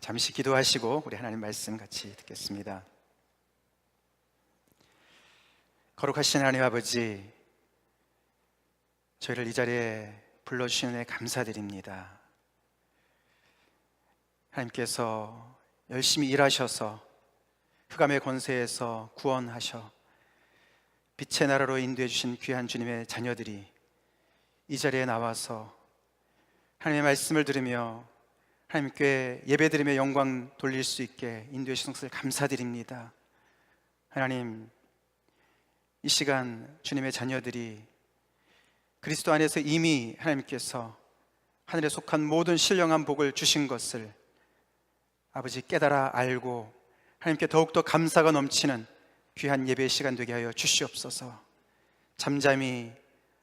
잠시 기도하시고 우리 하나님 말씀 같이 듣겠습니다. 거룩하신 하나님 아버지, 저희를 이 자리에 불러주신 은혜 감사드립니다. 하나님께서 열심히 일하셔서 흑암의 권세에서 구원하셔 빛의 나라로 인도해 주신 귀한 주님의 자녀들이 이 자리에 나와서 하나님의 말씀을 들으며 하나님께 예배드리며 영광 돌릴 수 있게 인도해 주신 것을 감사드립니다. 하나님, 이 시간 주님의 자녀들이 그리스도 안에서 이미 하나님께서 하늘에 속한 모든 신령한 복을 주신 것을 아버지 깨달아 알고 하나님께 더욱더 감사가 넘치는 귀한 예배의 시간 되게 하여 주시옵소서. 잠잠히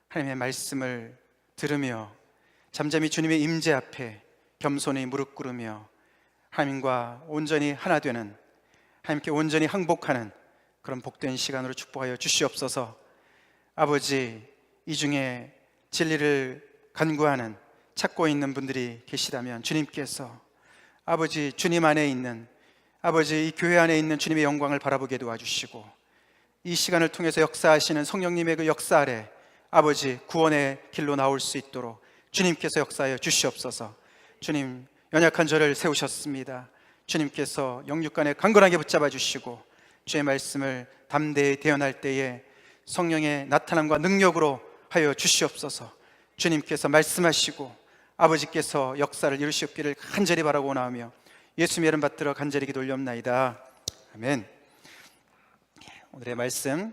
하나님의 말씀을 들으며 잠잠히 주님의 임재 앞에 겸손히 무릎 꿇으며 하나님과 온전히 하나 되는, 하나님께 온전히 항복하는 그런 복된 시간으로 축복하여 주시옵소서. 아버지, 이 중에 진리를 간구하는, 찾고 있는 분들이 계시다면 주님께서 아버지 주님 안에 있는, 아버지 이 교회 안에 있는 주님의 영광을 바라보게 도와주시고 이 시간을 통해서 역사하시는 성령님의 그 역사 아래 아버지 구원의 길로 나올 수 있도록 주님께서 역사하여 주시옵소서. 주님, 연약한 저를 세우셨습니다. 주님께서 영육간에 강건하게 붙잡아 주시고 주의 말씀을 담대히 대언할 때에 성령의 나타남과 능력으로 하여 주시옵소서. 주님께서 말씀하시고 아버지께서 역사를 이루시옵기를 간절히 바라고 나오며 예수님의 이름 받들어 간절히 기도 올리옵나이다. 아멘. 오늘의 말씀,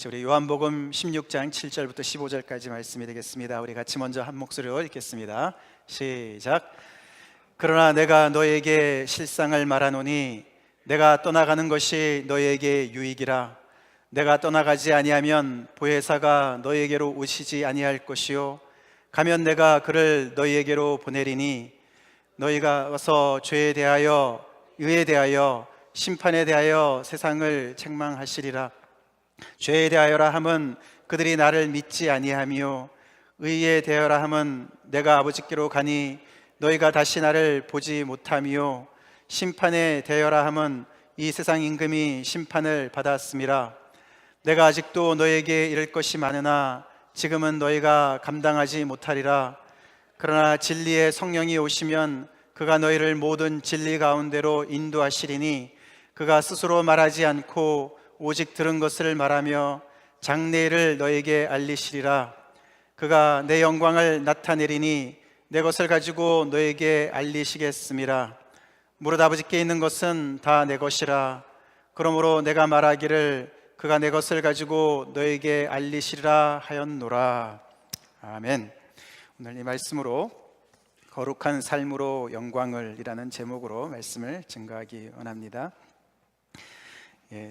우리 요한복음 16장 7절부터 15절까지 말씀이 되겠습니다. 우리 같이 먼저 한 목소리로 읽겠습니다. 시작. 그러나 내가 너에게 실상을 말하노니 내가 떠나가는 것이 너에게 유익이라. 내가 떠나가지 아니하면 보혜사가 너에게로 오시지 아니할 것이요 가면 내가 그를 너희에게로 보내리니 너희가 와서 죄에 대하여 의에 대하여 심판에 대하여 세상을 책망하시리라. 죄에 대하여라 함은 그들이 나를 믿지 아니하며 의에 대하여라 함은 내가 아버지께로 가니 너희가 다시 나를 보지 못하며 심판에 대하여라 함은 이 세상 임금이 심판을 받았음이라. 내가 아직도 너희에게 이를 것이 많으나 지금은 너희가 감당하지 못하리라. 그러나 진리의 성령이 오시면 그가 너희를 모든 진리 가운데로 인도하시리니 그가 스스로 말하지 않고 오직 들은 것을 말하며 장래일을 너희에게 알리시리라. 그가 내 영광을 나타내리니 내 것을 가지고 너희에게 알리시겠음이라. 무릇 아버지께 있는 것은 다 내 것이라. 그러므로 내가 말하기를 그가 내 것을 가지고 너에게 알리시리라 하였노라. 아멘. 오늘 이 말씀으로 거룩한 삶으로 영광을 이라는 제목으로 말씀을 증거하기 원합니다.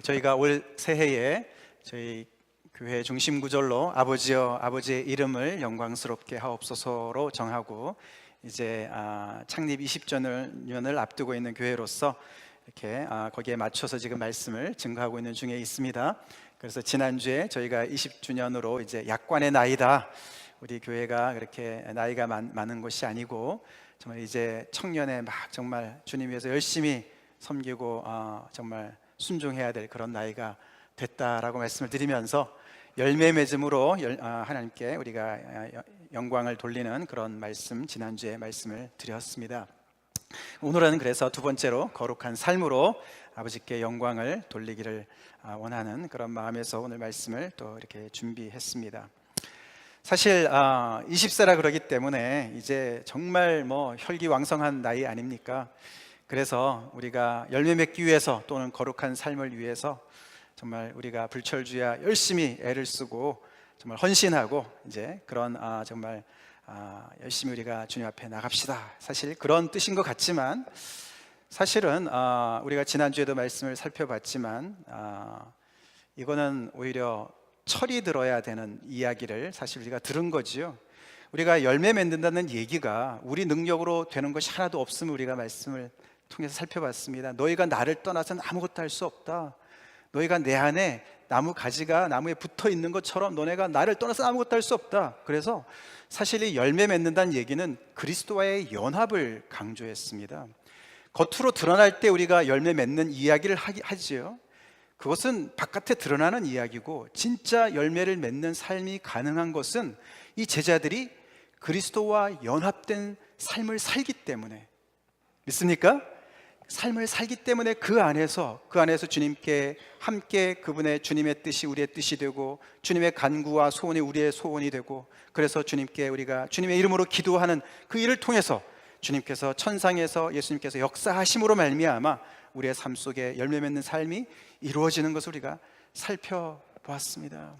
저희가 올 새해에 저희 교회 중심 구절로 아버지여 아버지의 이름을 영광스럽게 하옵소서로 정하고 이제 창립 20주년을 앞두고 있는 교회로서 이렇게 거기에 맞춰서 지금 말씀을 증거하고 있는 중에 있습니다. 그래서 지난주에 저희가 20주년으로 이제 약관의 나이다, 우리 교회가 그렇게 나이가 많은 것이 아니고 정말 이제 청년에 막 정말 주님 위해서 열심히 섬기고 정말 순종해야 될 그런 나이가 됐다라고 말씀을 드리면서 열매 맺음으로 하나님께 우리가 영광을 돌리는 그런 말씀, 지난주에 말씀을 드렸습니다. 오늘은 그래서 두 번째로 거룩한 삶으로 아버지께 영광을 돌리기를 원하는 그런 마음에서 오늘 말씀을 또 이렇게 준비했습니다. 사실 20세라 그러기 때문에 이제 정말 뭐 혈기왕성한 나이 아닙니까? 그래서 우리가 열매 맺기 위해서 또는 거룩한 삶을 위해서 정말 우리가 불철주야 열심히 애를 쓰고 정말 헌신하고 이제 그런 정말 열심히 우리가 주님 앞에 나갑시다, 사실 그런 뜻인 것 같지만 사실은 우리가 지난주에도 말씀을 살펴봤지만 이거는 오히려 철이 들어야 되는 이야기를 사실 우리가 들은 거지요. 우리가 열매 맺는다는 얘기가 우리 능력으로 되는 것이 하나도 없음을 우리가 말씀을 통해서 살펴봤습니다. 너희가 나를 떠나서는 아무것도 할 수 없다. 너희가 내 안에 나무 가지가 나무에 붙어 있는 것처럼 너네가 나를 떠나서 아무것도 할 수 없다. 그래서 사실 이 열매 맺는다는 얘기는 그리스도와의 연합을 강조했습니다. 겉으로 드러날 때 우리가 열매 맺는 이야기를 하지요. 그것은 바깥에 드러나는 이야기고, 진짜 열매를 맺는 삶이 가능한 것은 이 제자들이 그리스도와 연합된 삶을 살기 때문에, 믿습니까? 삶을 살기 때문에 그 안에서 주님께 함께, 그분의 주님의 뜻이 우리의 뜻이 되고, 주님의 간구와 소원이 우리의 소원이 되고, 그래서 주님께 우리가 주님의 이름으로 기도하는 그 일을 통해서 주님께서 천상에서 예수님께서 역사하심으로 말미암아 우리의 삶 속에 열매 맺는 삶이 이루어지는 것을 우리가 살펴보았습니다.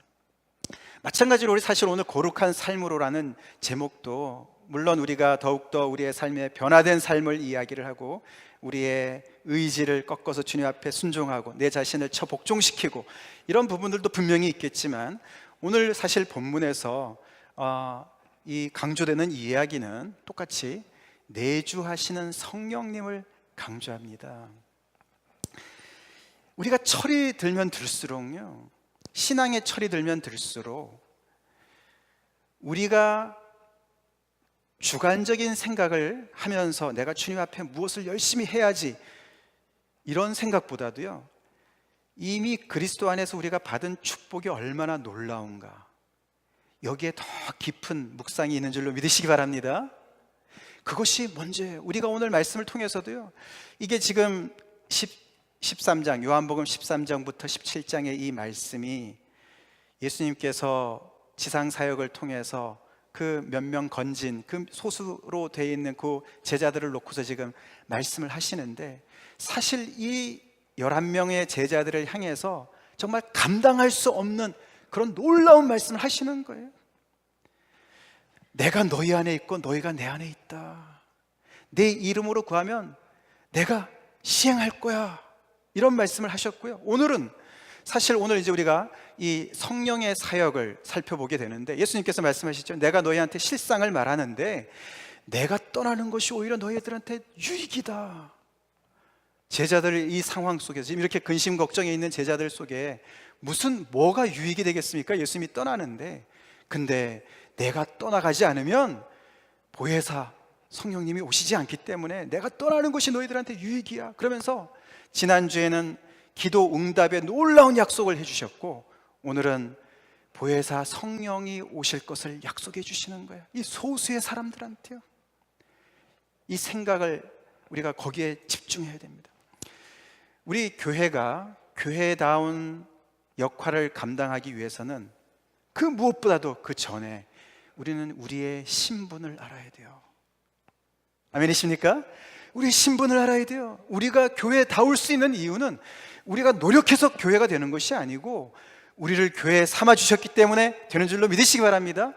마찬가지로 우리 사실 오늘 거룩한 삶으로라는 제목도, 물론 우리가 더욱더 우리의 삶에 변화된 삶을 이야기를 하고, 우리의 의지를 꺾어서 주님 앞에 순종하고 내 자신을 처복종시키고, 이런 부분들도 분명히 있겠지만, 오늘 사실 본문에서 이 강조되는 이야기는 똑같이 내주하시는 성령님을 강조합니다. 우리가 철이 들면 들수록요, 신앙의 철이 들면 들수록 우리가 주관적인 생각을 하면서 내가 주님 앞에 무엇을 열심히 해야지, 이런 생각보다도요, 이미 그리스도 안에서 우리가 받은 축복이 얼마나 놀라운가, 여기에 더 깊은 묵상이 있는 줄로 믿으시기 바랍니다. 그것이 먼저예요. 우리가 오늘 말씀을 통해서도요, 이게 지금 13장, 요한복음 13장부터 17장의 이 말씀이 예수님께서 지상사역을 통해서 그 몇 명 건진, 그 소수로 되어 있는 그 제자들을 놓고서 지금 말씀을 하시는데, 사실 이 11명의 제자들을 향해서 정말 감당할 수 없는 그런 놀라운 말씀을 하시는 거예요. 내가 너희 안에 있고 너희가 내 안에 있다. 내 이름으로 구하면 내가 시행할 거야. 이런 말씀을 하셨고요. 오늘은 사실 오늘 이제 우리가 이 성령의 사역을 살펴보게 되는데, 예수님께서 말씀하시죠. 내가 너희한테 실상을 말하는데 내가 떠나는 것이 오히려 너희들한테 유익이다. 제자들 이 상황 속에서 지금 이렇게 근심 걱정에 있는 제자들 속에 뭐가 유익이 되겠습니까? 예수님이 떠나는데. 근데 내가 떠나가지 않으면 보혜사 성령님이 오시지 않기 때문에 내가 떠나는 것이 너희들한테 유익이야. 그러면서 지난주에는 기도 응답의 놀라운 약속을 해주셨고, 오늘은 보혜사 성령이 오실 것을 약속해 주시는 거예요. 이 소수의 사람들한테요. 이 생각을 우리가 거기에 집중해야 됩니다. 우리 교회가 교회다운 역할을 감당하기 위해서는 그 무엇보다도 그 전에 우리는 우리의 신분을 알아야 돼요. 아멘이십니까? 우리의 신분을 알아야 돼요. 우리가 교회다울 수 있는 이유는 우리가 노력해서 교회가 되는 것이 아니고, 우리를 교회에 삼아주셨기 때문에 되는 줄로 믿으시기 바랍니다.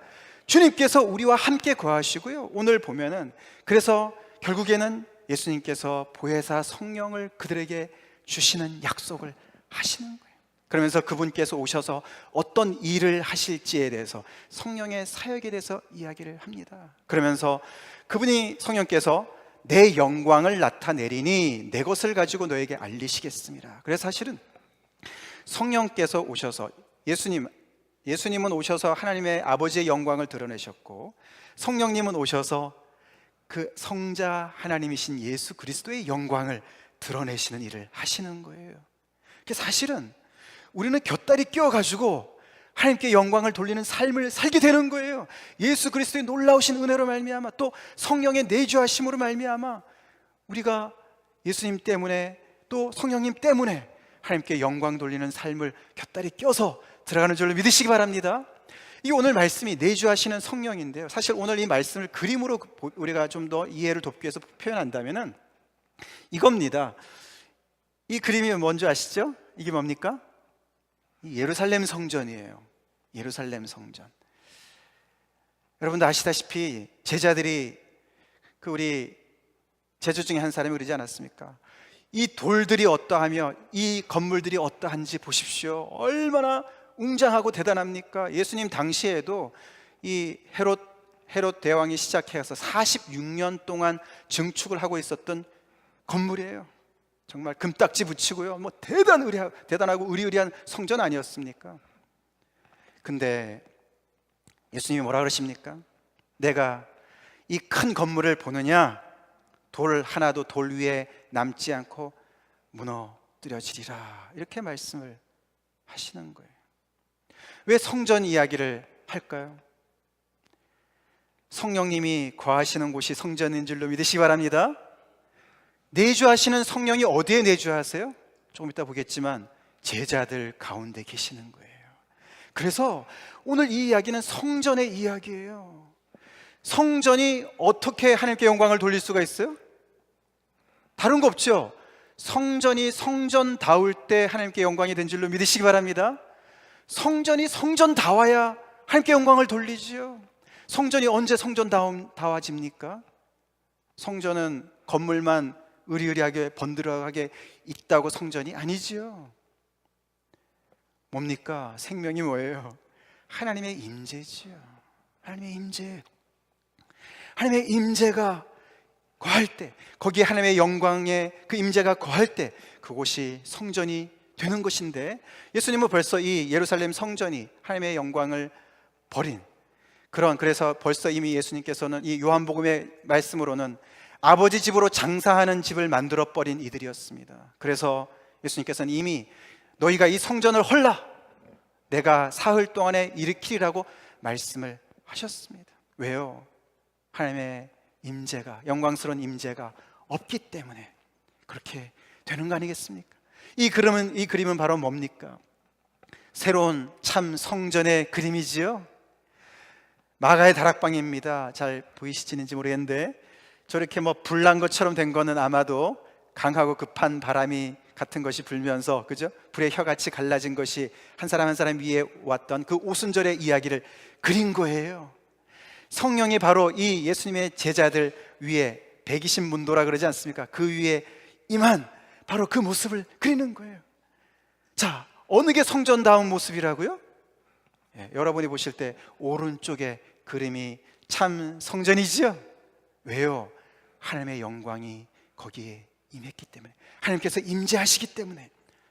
주님께서 우리와 함께 거하시고요, 오늘 보면은 그래서 결국에는 예수님께서 보혜사 성령을 그들에게 주시는 약속을 하시는 거예요. 그러면서 그분께서 오셔서 어떤 일을 하실지에 대해서, 성령의 사역에 대해서 이야기를 합니다. 그러면서 그분이, 성령께서 내 영광을 나타내리니 내 것을 가지고 너에게 알리시겠습니다. 그래서 사실은 성령께서 오셔서, 예수님은 오셔서 하나님의 아버지의 영광을 드러내셨고, 성령님은 오셔서 그 성자 하나님이신 예수 그리스도의 영광을 드러내시는 일을 하시는 거예요. 사실은 우리는 곁다리 끼워가지고 하나님께 영광을 돌리는 삶을 살게 되는 거예요. 예수 그리스도의 놀라우신 은혜로 말미암아, 또 성령의 내주하심으로 말미암아 우리가 예수님 때문에, 또 성령님 때문에 하나님께 영광 돌리는 삶을 곁다리 껴서 들어가는 줄로 믿으시기 바랍니다. 이 오늘 말씀이 내주하시는 성령인데요, 사실 오늘 이 말씀을 그림으로 우리가 좀 더 이해를 돕기 위해서 표현한다면은 이겁니다. 이 그림이 뭔지 아시죠? 이게 뭡니까? 예루살렘 성전이에요. 예루살렘 성전. 여러분도 아시다시피 제자들이, 우리 제자 중에 한 사람이 그러지 않았습니까? 이 돌들이 어떠하며 이 건물들이 어떠한지 보십시오. 얼마나 웅장하고 대단합니까? 예수님 당시에도 이 헤롯 대왕이 시작해서 46년 동안 증축을 하고 있었던 건물이에요. 정말 금딱지 붙이고요, 대단하고 의리의리한 성전 아니었습니까? 근데 예수님이 뭐라 그러십니까? 내가 이 큰 건물을 보느냐? 돌 하나도 돌 위에 남지 않고 무너뜨려지리라, 이렇게 말씀을 하시는 거예요. 왜 성전 이야기를 할까요? 성령님이 거하시는 곳이 성전인 줄로 믿으시기 바랍니다. 내주하시는 성령이 어디에 내주하세요? 조금 이따 보겠지만 제자들 가운데 계시는 거예요. 그래서 오늘 이 이야기는 성전의 이야기예요. 성전이 어떻게 하나님께 영광을 돌릴 수가 있어요? 다른 거 없죠? 성전이 성전다울 때 하나님께 영광이 된 줄로 믿으시기 바랍니다. 성전이 성전다워야 하나님께 영광을 돌리지요. 성전이 언제 성전다워집니까? 성전은 건물만 으리으리하게 번들어가게 있다고 성전이 아니지요. 뭡니까? 생명이 뭐예요? 하나님의 임재지요. 하나님의 임재. 하나님의 임재가 거할 때, 거기에 하나님의 영광의 그 임재가 거할 때 그곳이 성전이 되는 것인데, 예수님은 벌써 이 예루살렘 성전이 하나님의 영광을 버린 그래서 벌써 이미 예수님께서는 이 요한복음의 말씀으로는 아버지 집으로 장사하는 집을 만들어 버린 이들이었습니다. 그래서 예수님께서는 이미 너희가 이 성전을 헐라, 내가 사흘 동안에 일으키리라고 말씀을 하셨습니다. 왜요? 하나님의 임재가, 영광스러운 임재가 없기 때문에 그렇게 되는 거 아니겠습니까? 이 그림은 바로 뭡니까? 새로운 참 성전의 그림이지요. 마가의 다락방입니다. 잘 보이시는지 모르겠는데, 저렇게 불난 것처럼 된 거는 아마도 강하고 급한 바람이 같은 것이 불면서, 그죠? 불의 혀같이 갈라진 것이 한 사람 한 사람 위에 왔던 그 오순절의 이야기를 그린 거예요. 성령이 바로 이 예수님의 제자들 위에 120문도라 그러지 않습니까? 그 위에 임한 바로 그 모습을 그리는 거예요. 자, 어느 게 성전다운 모습이라고요? 여러분이 보실 때 오른쪽에 그림이 참 성전이지요? 왜요? 하나님의 영광이 거기에 임했기 때문에, 하나님께서 임재하시기 때문에,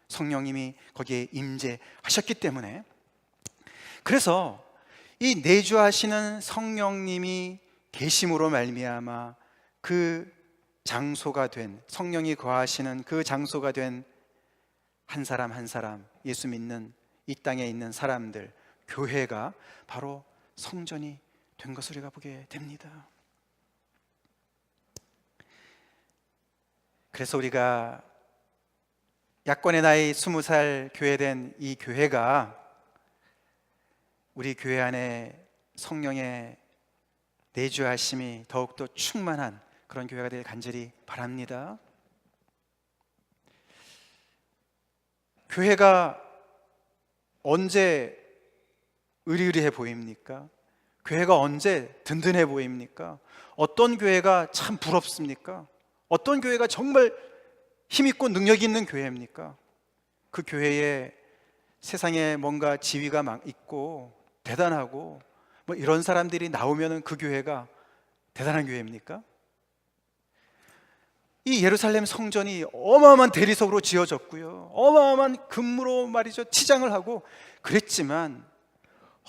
성령님이 거기에 임재하셨기 때문에. 그래서 이 내주하시는 성령님이 계심으로 말미암아 그 장소가 된, 성령이 거하시는 그 장소가 된 한 사람 한 사람, 예수 믿는 이 땅에 있는 사람들, 교회가 바로 성전이 된 것을 우리가 보게 됩니다. 그래서 우리가 약권의 나이 20살 교회된 이 교회가 우리 교회 안에 성령의 내주하심이 더욱더 충만한 그런 교회가 되길 간절히 바랍니다. 교회가 언제 의리의리해 보입니까? 교회가 언제 든든해 보입니까? 어떤 교회가 참 부럽습니까? 어떤 교회가 정말 힘있고 능력이 있는 교회입니까? 그 교회에 세상에 뭔가 지위가 있고 대단하고 이런 사람들이 나오면 그 교회가 대단한 교회입니까? 이 예루살렘 성전이 어마어마한 대리석으로 지어졌고요, 어마어마한 금으로 말이죠 치장을 하고 그랬지만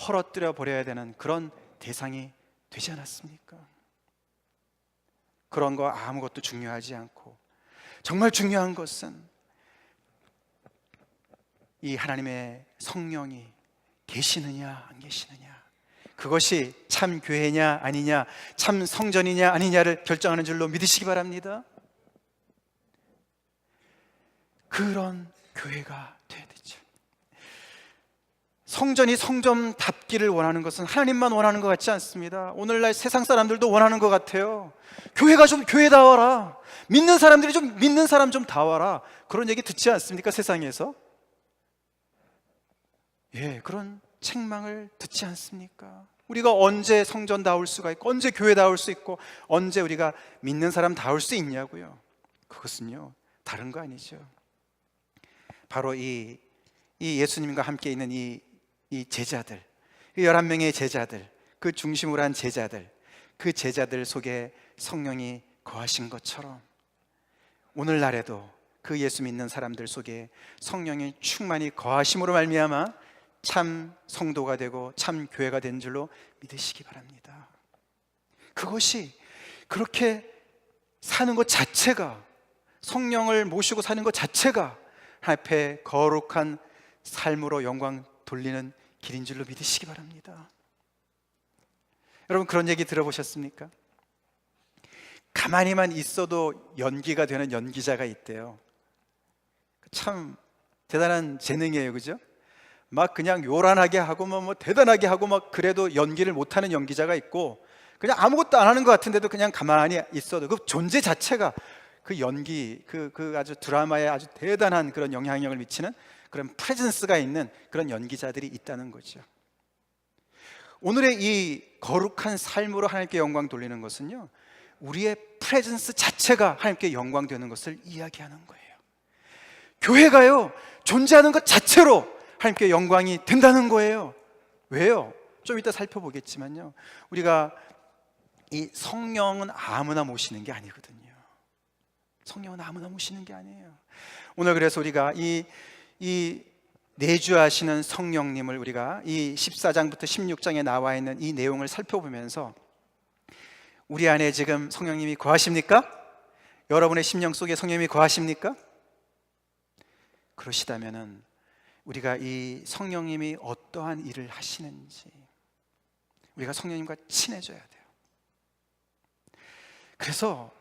헐어뜨려 버려야 되는 그런 대상이 되지 않았습니까? 그런 거 아무것도 중요하지 않고, 정말 중요한 것은 이 하나님의 성령이 계시느냐 안 계시느냐, 그것이 참 교회냐 아니냐, 참 성전이냐 아니냐를 결정하는 줄로 믿으시기 바랍니다. 그런 교회가 돼야 되죠. 성전이 성전답기를 원하는 것은 하나님만 원하는 것 같지 않습니다. 오늘날 세상 사람들도 원하는 것 같아요. 교회가 좀 교회다워라, 믿는 사람들이 좀 믿는 사람 좀 다워라, 그런 얘기 듣지 않습니까? 세상에서 그런 책망을 듣지 않습니까? 우리가 언제 성전다울 수가 있고, 언제 교회다울 수 있고, 언제 우리가 믿는 사람 다울 수 있냐고요. 그것은요 다른 거 아니죠. 바로 이 예수님과 함께 있는 이 제자들, 11명의 제자들, 그 중심으로 한 제자들, 그 제자들 속에 성령이 거하신 것처럼 오늘날에도 그 예수 믿는 사람들 속에 성령이 충만히 거하심으로 말미암아 참 성도가 되고 참 교회가 된 줄로 믿으시기 바랍니다. 그것이, 그렇게 사는 것 자체가 성령을 모시고 사는 것 자체가 하나님 앞에 거룩한 삶으로 영광 돌리는 길인 줄로 믿으시기 바랍니다. 여러분, 그런 얘기 들어보셨습니까? 가만히만 있어도 연기가 되는 연기자가 있대요. 참 대단한 재능이에요, 그죠? 막 그냥 요란하게 하고 뭐 대단하게 하고 막 그래도 연기를 못하는 연기자가 있고, 그냥 아무것도 안 하는 것 같은데도 그냥 가만히 있어도 그 존재 자체가 그 연기, 그 아주 드라마에 아주 대단한 그런 영향력을 미치는 그런 프레젠스가 있는 그런 연기자들이 있다는 거죠. 오늘의 이 거룩한 삶으로 하나님께 영광 돌리는 것은요, 우리의 프레젠스 자체가 하나님께 영광 되는 것을 이야기하는 거예요. 교회가요, 존재하는 것 자체로 하나님께 영광이 된다는 거예요. 왜요? 좀 이따 살펴보겠지만요, 우리가 이 성령은 아무나 모시는 게 아니거든요. 성령은 아무나 모시는 게 아니에요. 오늘 그래서 우리가 이 내주하시는 성령님을 우리가 이 14장부터 16장에 나와 있는 이 내용을 살펴보면서, 우리 안에 지금 성령님이 거하십니까? 여러분의 심령 속에 성령님이 거하십니까? 그러시다면은 우리가 이 성령님이 어떠한 일을 하시는지 우리가 성령님과 친해져야 돼요. 그래서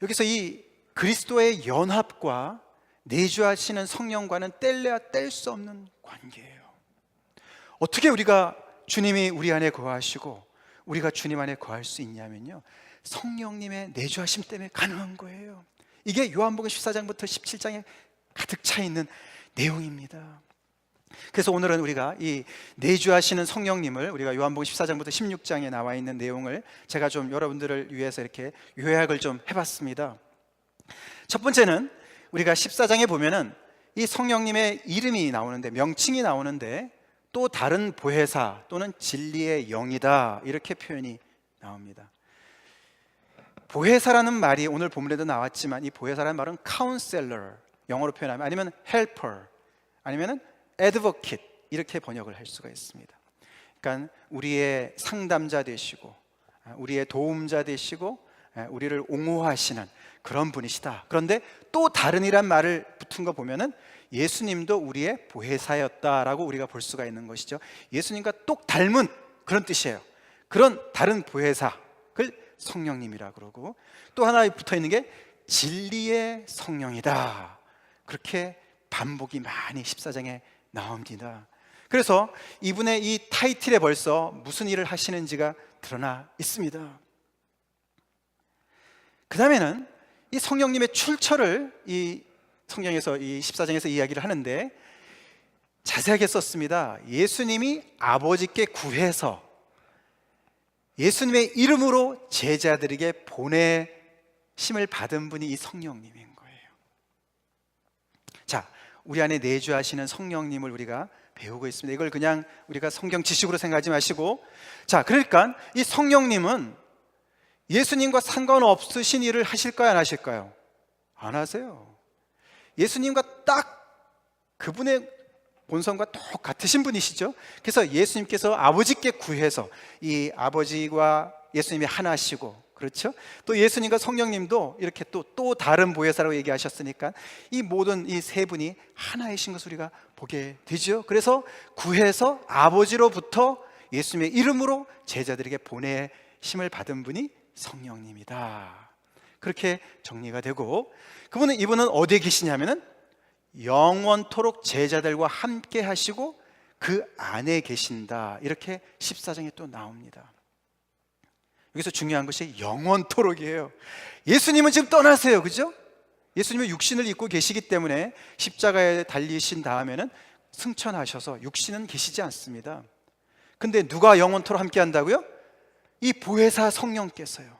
여기서 이 그리스도의 연합과 내주하시는 성령과는 뗄래야 뗄 수 없는 관계예요. 어떻게 우리가 주님이 우리 안에 거하시고 우리가 주님 안에 거할 수 있냐면요, 성령님의 내주하심 때문에 가능한 거예요. 이게 요한복음 14장부터 17장에 가득 차 있는 내용입니다. 그래서 오늘은 우리가 이 내주하시는 성령님을, 우리가 요한복음 14장부터 16장에 나와 있는 내용을 제가 좀 여러분들을 위해서 이렇게 요약을 좀 해봤습니다. 첫 번째는 우리가 14장에 보면은 이 성령님의 이름이 나오는데, 명칭이 나오는데, 또 다른 보혜사 또는 진리의 영이다, 이렇게 표현이 나옵니다. 보혜사라는 말이 오늘 본문에도 나왔지만, 이 보혜사라는 말은 counselor, 영어로 표현하면, 아니면 helper, 아니면 advocate, 이렇게 번역을 할 수가 있습니다. 그러니까 우리의 상담자 되시고, 우리의 도움자 되시고, 우리를 옹호하시는 그런 분이시다. 그런데 또 다른 이란 말을 붙은 거 보면은 예수님도 우리의 보혜사였다라고 우리가 볼 수가 있는 것이죠. 예수님과 똑 닮은 그런 뜻이에요. 그런 다른 보혜사를 성령님이라 그러고, 또 하나 붙어 있는 게 진리의 성령이다, 그렇게 반복이 많이 14장에 나옵니다. 그래서 이분의 이 타이틀에 벌써 무슨 일을 하시는지가 드러나 있습니다. 그 다음에는 이 성령님의 출처를 이 성경에서, 이 14장에서 이야기를 하는데 자세하게 썼습니다. 예수님이 아버지께 구해서 예수님의 이름으로 제자들에게 보내심을 받은 분이 이 성령님인 거예요. 자, 우리 안에 내주하시는 성령님을 우리가 배우고 있습니다. 이걸 그냥 우리가 성경 지식으로 생각하지 마시고, 자, 그러니까 이 성령님은 예수님과 상관없으신 일을 하실까요, 안 하실까요? 안 하세요. 예수님과 딱 그분의 본성과 똑같으신 분이시죠. 그래서 예수님께서 아버지께 구해서, 이 아버지와 예수님이 하나시고, 그렇죠? 또 예수님과 성령님도 이렇게 또 다른 보혜사라고 얘기하셨으니까 이 모든 이 세 분이 하나이신 것을 우리가 보게 되죠. 그래서 구해서 아버지로부터 예수님의 이름으로 제자들에게 보내심을 받은 분이 성령님이다, 그렇게 정리가 되고, 이분은 어디에 계시냐면은 영원토록 제자들과 함께 하시고 그 안에 계신다, 이렇게 14장에 또 나옵니다. 여기서 중요한 것이 영원토록이에요. 예수님은 지금 떠나세요, 그죠? 예수님은 육신을 입고 계시기 때문에 십자가에 달리신 다음에는 승천하셔서 육신은 계시지 않습니다. 근데 누가 영원토록 함께 한다고요? 이 보혜사 성령께서요,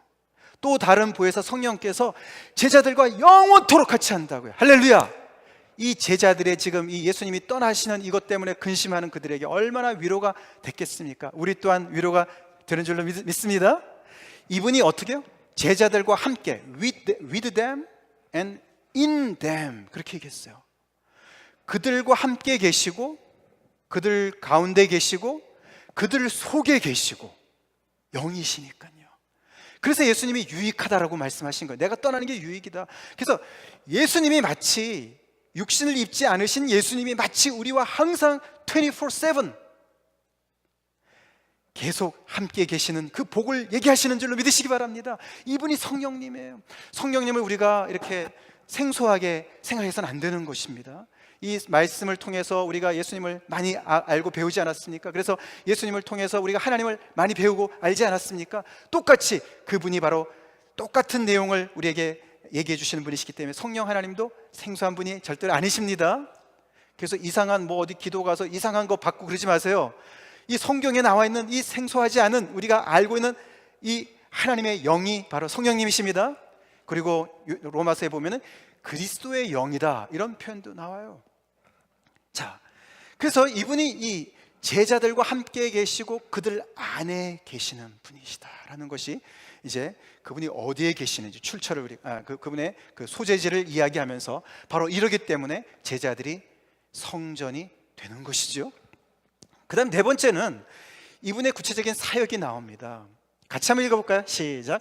또 다른 보혜사 성령께서 제자들과 영원토록 같이 한다고요. 할렐루야! 이 제자들의 지금 이 예수님이 떠나시는 이것 때문에 근심하는 그들에게 얼마나 위로가 됐겠습니까? 우리 또한 위로가 되는 줄로 믿습니다. 이분이 어떻게 해요? 제자들과 함께 with them and in them, 그렇게 얘기했어요. 그들과 함께 계시고, 그들 가운데 계시고, 그들 속에 계시고, 영이시니까요. 그래서 예수님이 유익하다라고 말씀하신 거예요. 내가 떠나는 게 유익이다. 그래서 예수님이 마치, 육신을 입지 않으신 예수님이 마치 우리와 항상 24/7 계속 함께 계시는 그 복을 얘기하시는 줄로 믿으시기 바랍니다. 이분이 성령님이에요. 성령님을 우리가 이렇게 생소하게 생각해서는 안 되는 것입니다. 이 말씀을 통해서 우리가 예수님을 많이 알고 배우지 않았습니까? 그래서 예수님을 통해서 우리가 하나님을 많이 배우고 알지 않았습니까? 똑같이 그분이 바로 똑같은 내용을 우리에게 얘기해 주시는 분이시기 때문에 성령 하나님도 생소한 분이 절대로 아니십니다. 그래서 이상한 어디 기도 가서 이상한 거 받고 그러지 마세요. 이 성경에 나와 있는 이 생소하지 않은, 우리가 알고 있는 이 하나님의 영이 바로 성령님이십니다. 그리고 로마서에 보면은 그리스도의 영이다, 이런 표현도 나와요. 자, 그래서 이분이 이 제자들과 함께 계시고 그들 안에 계시는 분이시다라는 것이, 이제 그분이 어디에 계시는지 출처를 그분의 그 소재지를 이야기하면서 바로 이러기 때문에 제자들이 성전이 되는 것이죠. 그 다음 네 번째는 이분의 구체적인 사역이 나옵니다. 같이 한번 읽어볼까요? 시작.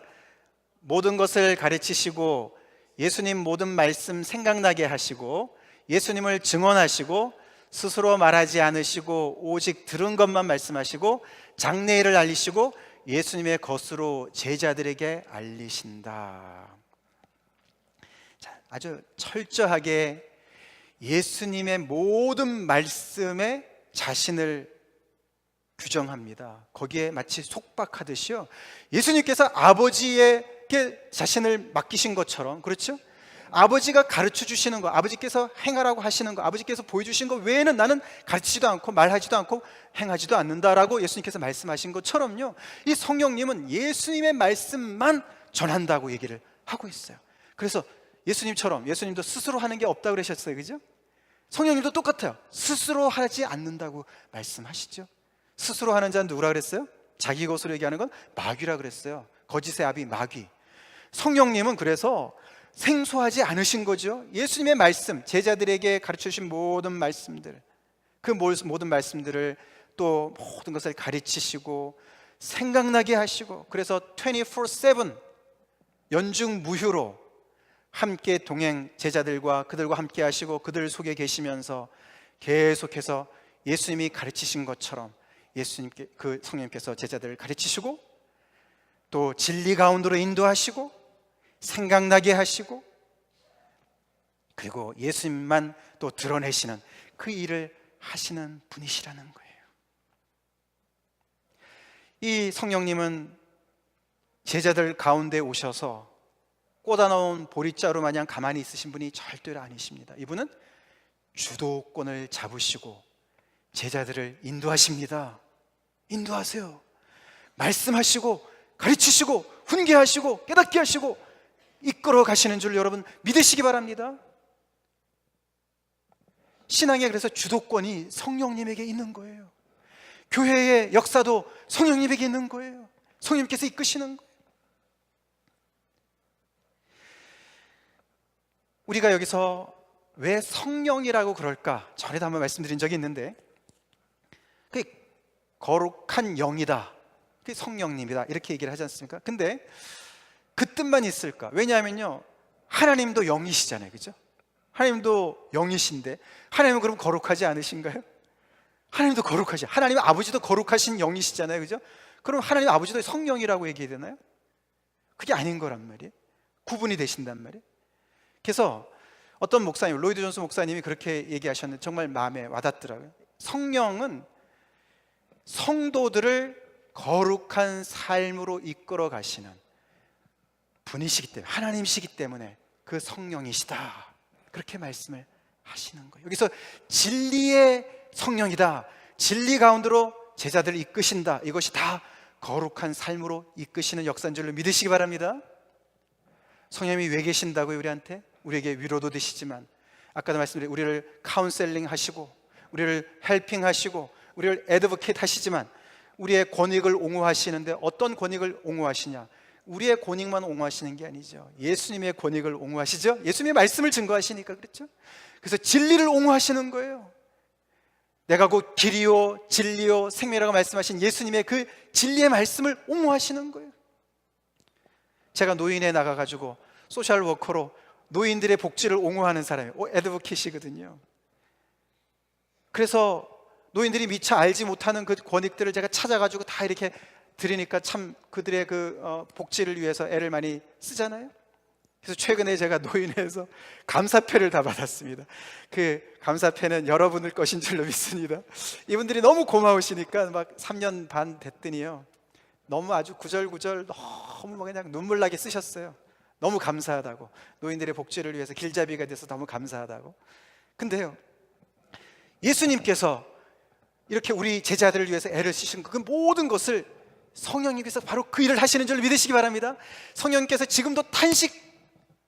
모든 것을 가르치시고 예수님 모든 말씀 생각나게 하시고 예수님을 증언하시고 스스로 말하지 않으시고 오직 들은 것만 말씀하시고 장래일을 알리시고 예수님의 것으로 제자들에게 알리신다. 자, 아주 철저하게 예수님의 모든 말씀에 자신을 규정합니다. 거기에 마치 속박하듯이요, 예수님께서 아버지에게 자신을 맡기신 것처럼, 그렇죠? 아버지가 가르쳐 주시는 거, 아버지께서 행하라고 하시는 거, 아버지께서 보여주신 거 외에는 나는 가르치지도 않고 말하지도 않고 행하지도 않는다라고 예수님께서 말씀하신 것처럼요, 이 성령님은 예수님의 말씀만 전한다고 얘기를 하고 있어요. 그래서 예수님처럼, 예수님도 스스로 하는 게 없다고 그러셨어요, 그죠? 성령님도 똑같아요. 스스로 하지 않는다고 말씀하시죠. 스스로 하는 자는 누구라 그랬어요? 자기 것으로 얘기하는 건 마귀라 그랬어요. 거짓의 아비 마귀. 성령님은 그래서 생소하지 않으신 거죠. 예수님의 말씀, 제자들에게 가르쳐 주신 모든 말씀들, 그 모든 말씀들을 또 모든 것을 가르치시고 생각나게 하시고, 그래서 24/7 연중무휴로 함께 동행, 제자들과 그들과 함께 하시고 그들 속에 계시면서 계속해서 예수님이 가르치신 것처럼 예수님께, 그 성령님께서 제자들을 가르치시고 또 진리 가운데로 인도하시고 생각나게 하시고, 그리고 예수님만 또 드러내시는 그 일을 하시는 분이시라는 거예요. 이 성령님은 제자들 가운데 오셔서 꽂아놓은 보리자루 마냥 가만히 있으신 분이 절대로 아니십니다. 이분은 주도권을 잡으시고 제자들을 인도하십니다. 인도하세요. 말씀하시고 가르치시고 훈계하시고 깨닫게 하시고 이끌어 가시는 줄 여러분 믿으시기 바랍니다. 신앙에 그래서 주도권이 성령님에게 있는 거예요. 교회의 역사도 성령님에게 있는 거예요. 성령님께서 이끄시는 거예요. 우리가 여기서 왜 성령이라고 그럴까? 전에도 한번 말씀드린 적이 있는데, 그 거룩한 영이다, 그 성령님이다, 이렇게 얘기를 하지 않습니까? 근데 그 뜻만 있을까? 왜냐하면요, 하나님도 영이시잖아요, 그죠? 하나님도 영이신데 하나님은 그럼 거룩하지 않으신가요? 하나님도 거룩하시, 하나님 아버지도 거룩하신 영이시잖아요, 그죠? 그럼 하나님 아버지도 성령이라고 얘기해야 되나요? 그게 아닌 거란 말이에요. 구분이 되신단 말이에요. 그래서 어떤 목사님, 로이드 존스 목사님이 그렇게 얘기하셨는데 정말 마음에 와닿더라고요. 성령은 성도들을 거룩한 삶으로 이끌어 가시는 분이시기 때문에, 하나님이시기 때문에 그 성령이시다, 그렇게 말씀을 하시는 거예요. 여기서 진리의 성령이다, 진리 가운데로 제자들을 이끄신다, 이것이 다 거룩한 삶으로 이끄시는 역사인 줄로 믿으시기 바랍니다. 성령님이 왜 계신다고요? 우리에게 위로도 되시지만, 아까도 말씀드린 우리를 카운셀링 하시고 우리를 헬핑 하시고 우리를 애드보케이트 하시지만 우리의 권익을 옹호하시는데, 어떤 권익을 옹호하시냐? 우리의 권익만 옹호하시는 게 아니죠. 예수님의 권익을 옹호하시죠. 예수님의 말씀을 증거하시니까, 그렇죠? 그래서 진리를 옹호하시는 거예요. 내가 곧 길이요 진리요 생명이라고 말씀하신 예수님의 그 진리의 말씀을 옹호하시는 거예요. 제가 노인에 나가가지고 소셜 워커로 노인들의 복지를 옹호하는 사람이에요. 애드보킷이거든요. 그래서 노인들이 미처 알지 못하는 그 권익들을 제가 찾아가지고 다 이렇게 드리니까 참 그들의 그 복지를 위해서 애를 많이 쓰잖아요. 그래서 최근에 제가 노인회에서 감사패를 다 받았습니다. 그 감사패는 여러분들 것인 줄로 믿습니다. 이분들이 너무 고마우시니까 막 3년 반 됐더니요, 너무 아주 구절구절 너무 그냥 눈물 나게 쓰셨어요. 너무 감사하다고, 노인들의 복지를 위해서 길잡이가 돼서 너무 감사하다고. 근데요, 예수님께서 이렇게 우리 제자들을 위해서 애를 쓰신 그 모든 것을 성령님께서 바로 그 일을 하시는 줄 믿으시기 바랍니다. 성령님께서 지금도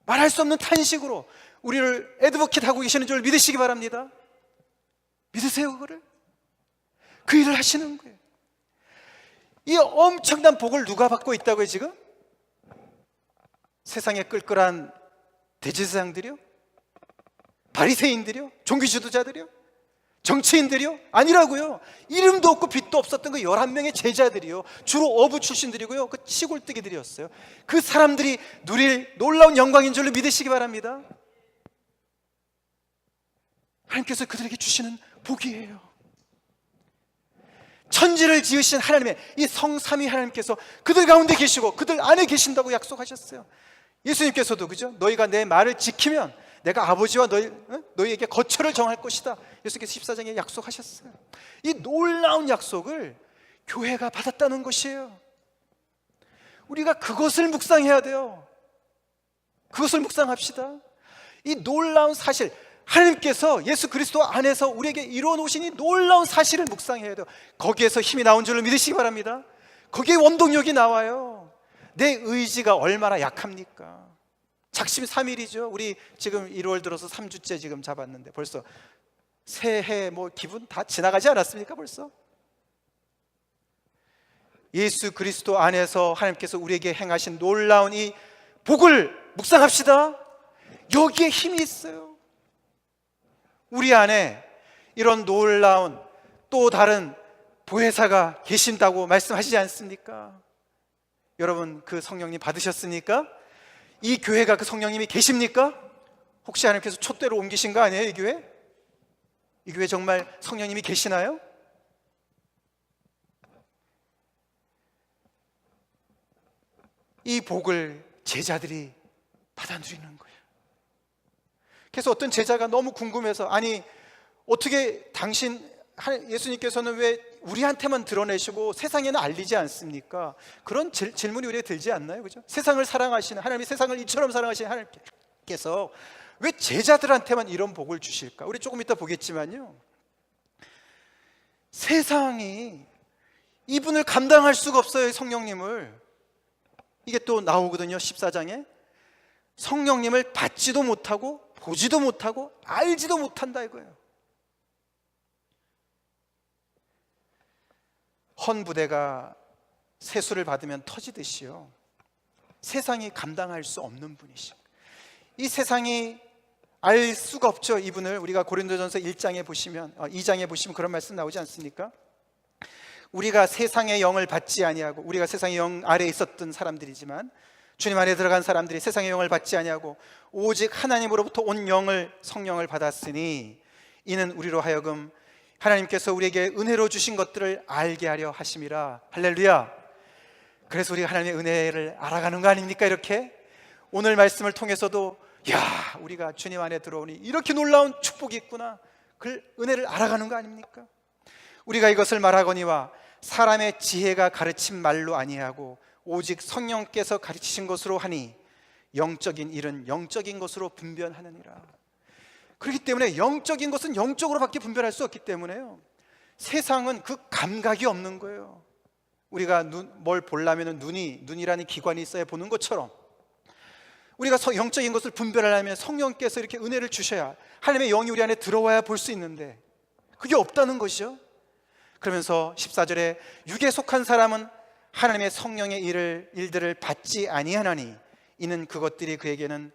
말할 수 없는 탄식으로 우리를 애드보킷하고 계시는 줄 믿으시기 바랍니다. 믿으세요, 그거를? 그 일을 하시는 거예요. 이 엄청난 복을 누가 받고 있다고요, 지금? 세상의 끌끌한 대제사장들이요? 바리새인들이요? 종교 지도자들이요? 정치인들이요? 아니라고요. 이름도 없고 빛도 없었던 그 11명의 제자들이요, 주로 어부 출신들이고요, 그 시골뜨기들이었어요. 그 사람들이 누릴 놀라운 영광인 줄로 믿으시기 바랍니다. 하나님께서 그들에게 주시는 복이에요. 천지를 지으신 하나님의 이 성삼위 하나님께서 그들 가운데 계시고 그들 안에 계신다고 약속하셨어요. 예수님께서도, 그죠? 너희가 내 말을 지키면 내가 아버지와 너희에게 거처를 정할 것이다, 예수께서 14장에 약속하셨어요. 이 놀라운 약속을 교회가 받았다는 것이에요. 우리가 그것을 묵상해야 돼요. 그것을 묵상합시다. 이 놀라운 사실, 하나님께서 예수 그리스도 안에서 우리에게 이루어 놓으신 이 놀라운 사실을 묵상해야 돼요. 거기에서 힘이 나온 줄로 믿으시기 바랍니다. 거기에 원동력이 나와요. 내 의지가 얼마나 약합니까? 작심 3일이죠. 우리 지금 1월 들어서 3주째 지금 잡았는데 벌써 새해 기분 다 지나가지 않았습니까? 벌써 예수 그리스도 안에서 하나님께서 우리에게 행하신 놀라운 이 복을 묵상합시다. 여기에 힘이 있어요. 우리 안에 이런 놀라운 또 다른 보혜사가 계신다고 말씀하시지 않습니까? 여러분, 그 성령님 받으셨습니까? 이 교회가 그 성령님이 계십니까? 혹시 하나님께서 촛대로 옮기신 거 아니에요, 이 교회? 이 교회 정말 성령님이 계시나요? 이 복을 제자들이 받아 누리는 거예요. 그래서 어떤 제자가 너무 궁금해서, 아니 어떻게 예수님께서는 왜 우리한테만 드러내시고 세상에는 알리지 않습니까? 그런 질문이 우리에게 들지 않나요? 그죠? 세상을 사랑하시는 하나님이 세상을 이처럼 사랑하시는 하나님께서 왜 제자들한테만 이런 복을 주실까? 우리 조금 이따 보겠지만요, 세상이 이분을 감당할 수가 없어요, 성령님을. 이게 또 나오거든요, 14장에. 성령님을 받지도 못하고 보지도 못하고 알지도 못한다, 이거예요. 헌 부대가 세수를 받으면 터지듯이요, 세상이 감당할 수 없는 분이시죠. 이 세상이 알 수가 없죠, 이분을. 우리가 고린도전서 1장에 보시면 2장에 보시면 그런 말씀 나오지 않습니까? 우리가 세상의 영을 받지 아니하고, 우리가 세상의 영 아래에 있었던 사람들이지만 주님 안에 들어간 사람들이 세상의 영을 받지 아니하고 오직 하나님으로부터 온 영을, 성령을 받았으니 이는 우리로 하여금 하나님께서 우리에게 은혜로 주신 것들을 알게 하려 하심이라. 할렐루야. 그래서 우리가 하나님의 은혜를 알아가는 거 아닙니까? 이렇게 오늘 말씀을 통해서도, 야, 우리가 주님 안에 들어오니 이렇게 놀라운 축복이 있구나, 그 은혜를 알아가는 거 아닙니까? 우리가 이것을 말하거니와 사람의 지혜가 가르친 말로 아니하고 오직 성령께서 가르치신 것으로 하니 영적인 일은 영적인 것으로 분별하느니라. 그렇기 때문에 영적인 것은 영적으로밖에 분별할 수 없기 때문에요, 세상은 그 감각이 없는 거예요. 우리가 뭘 보려면 눈이라는 기관이 있어야 보는 것처럼, 우리가 영적인 것을 분별하려면 성령께서 이렇게 은혜를 주셔야, 하나님의 영이 우리 안에 들어와야 볼 수 있는데 그게 없다는 것이죠. 그러면서 14절에 육에 속한 사람은 하나님의 성령의 일들을 받지 아니하나니 이는 그것들이 그에게는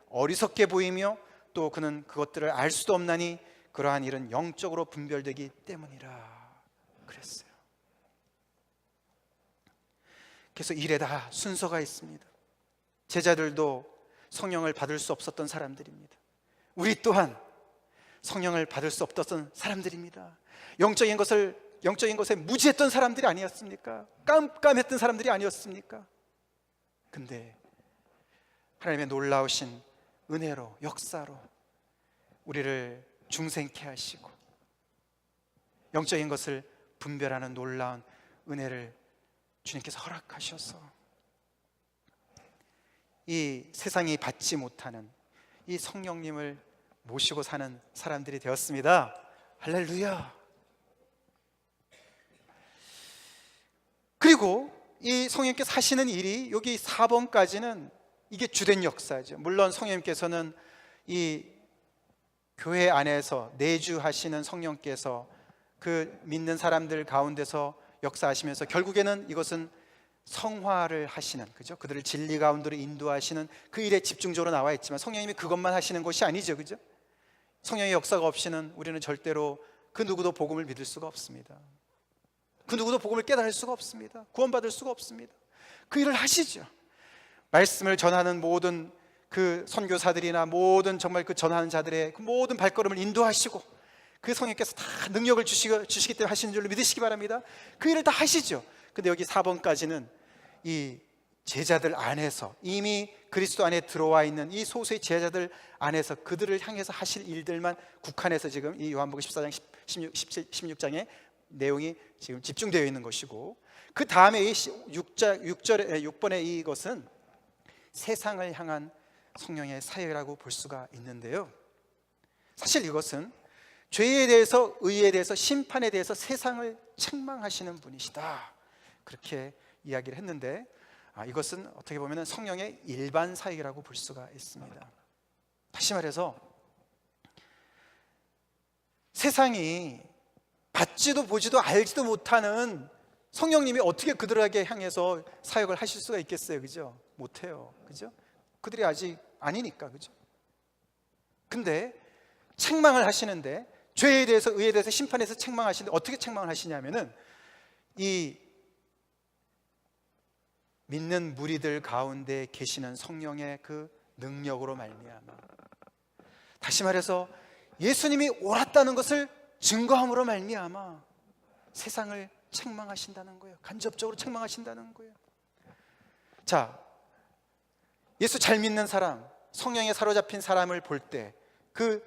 어리석게 보이며 또 그는 그것들을 알 수도 없나니 그러한 일은 영적으로 분별되기 때문이라 그랬어요. 그래서 일에 다 순서가 있습니다. 제자들도 성령을 받을 수 없었던 사람들입니다. 우리 또한 성령을 받을 수 없었던 사람들입니다. 영적인 것에 무지했던 사람들이 아니었습니까? 깜깜했던 사람들이 아니었습니까? 근데 하나님의 놀라우신 은혜로, 역사로 우리를 중생케 하시고 영적인 것을 분별하는 놀라운 은혜를 주님께서 허락하셔서 이 세상이 받지 못하는 이 성령님을 모시고 사는 사람들이 되었습니다. 할렐루야. 그리고 이 성령님께서 하시는 일이 여기 4번까지는 이게 주된 역사죠. 물론 성령님께서는 이 교회 안에서 내주하시는 성령께서 그 믿는 사람들 가운데서 역사하시면서 결국에는 이것은 성화를 하시는, 그죠? 그들을 진리 가운데로 인도하시는 그 일에 집중적으로 나와 있지만 성령님이 그것만 하시는 것이 아니죠, 그죠? 성령의 역사가 없이는 우리는 절대로 그 누구도 복음을 믿을 수가 없습니다. 그 누구도 복음을 깨달을 수가 없습니다. 구원받을 수가 없습니다. 그 일을 하시죠. 말씀을 전하는 모든 그 선교사들이나 모든 정말 그 전하는 자들의 그 모든 발걸음을 인도하시고 그 성령께서 다 능력을 주시기 때문에 하시는 줄로 믿으시기 바랍니다. 그 일을 다 하시죠. 근데 여기 4번까지는 이 제자들 안에서 이미 그리스도 안에 들어와 있는 이 소수의 제자들 안에서 그들을 향해서 하실 일들만 국한해서 지금 이 요한복음 14장 16장의 내용이 지금 집중되어 있는 것이고, 그 다음에 이 6번의 이것은 세상을 향한 성령의 사역이라고 볼 수가 있는데요, 사실 이것은 죄에 대해서, 의에 대해서, 심판에 대해서 세상을 책망하시는 분이시다, 그렇게 이야기를 했는데, 이것은 어떻게 보면 성령의 일반 사역이라고 볼 수가 있습니다. 다시 말해서 세상이 받지도 보지도 알지도 못하는 성령님이 어떻게 그들에게 향해서 사역을 하실 수가 있겠어요, 그죠? 못해요, 그죠? 그들이 아직 아니니까, 그죠? 근데 책망을 하시는데, 죄에 대해서, 의에 대해서, 심판에 대해서 책망하시는데 어떻게 책망을 하시냐면은 이 믿는 무리들 가운데 계시는 성령의 그 능력으로 말미암아, 다시 말해서 예수님이 옳았다는 것을 증거함으로 말미암아 세상을 책망하신다는 거예요. 간접적으로 책망하신다는 거예요. 자, 예수 잘 믿는 사람, 성령에 사로잡힌 사람을 볼 때, 그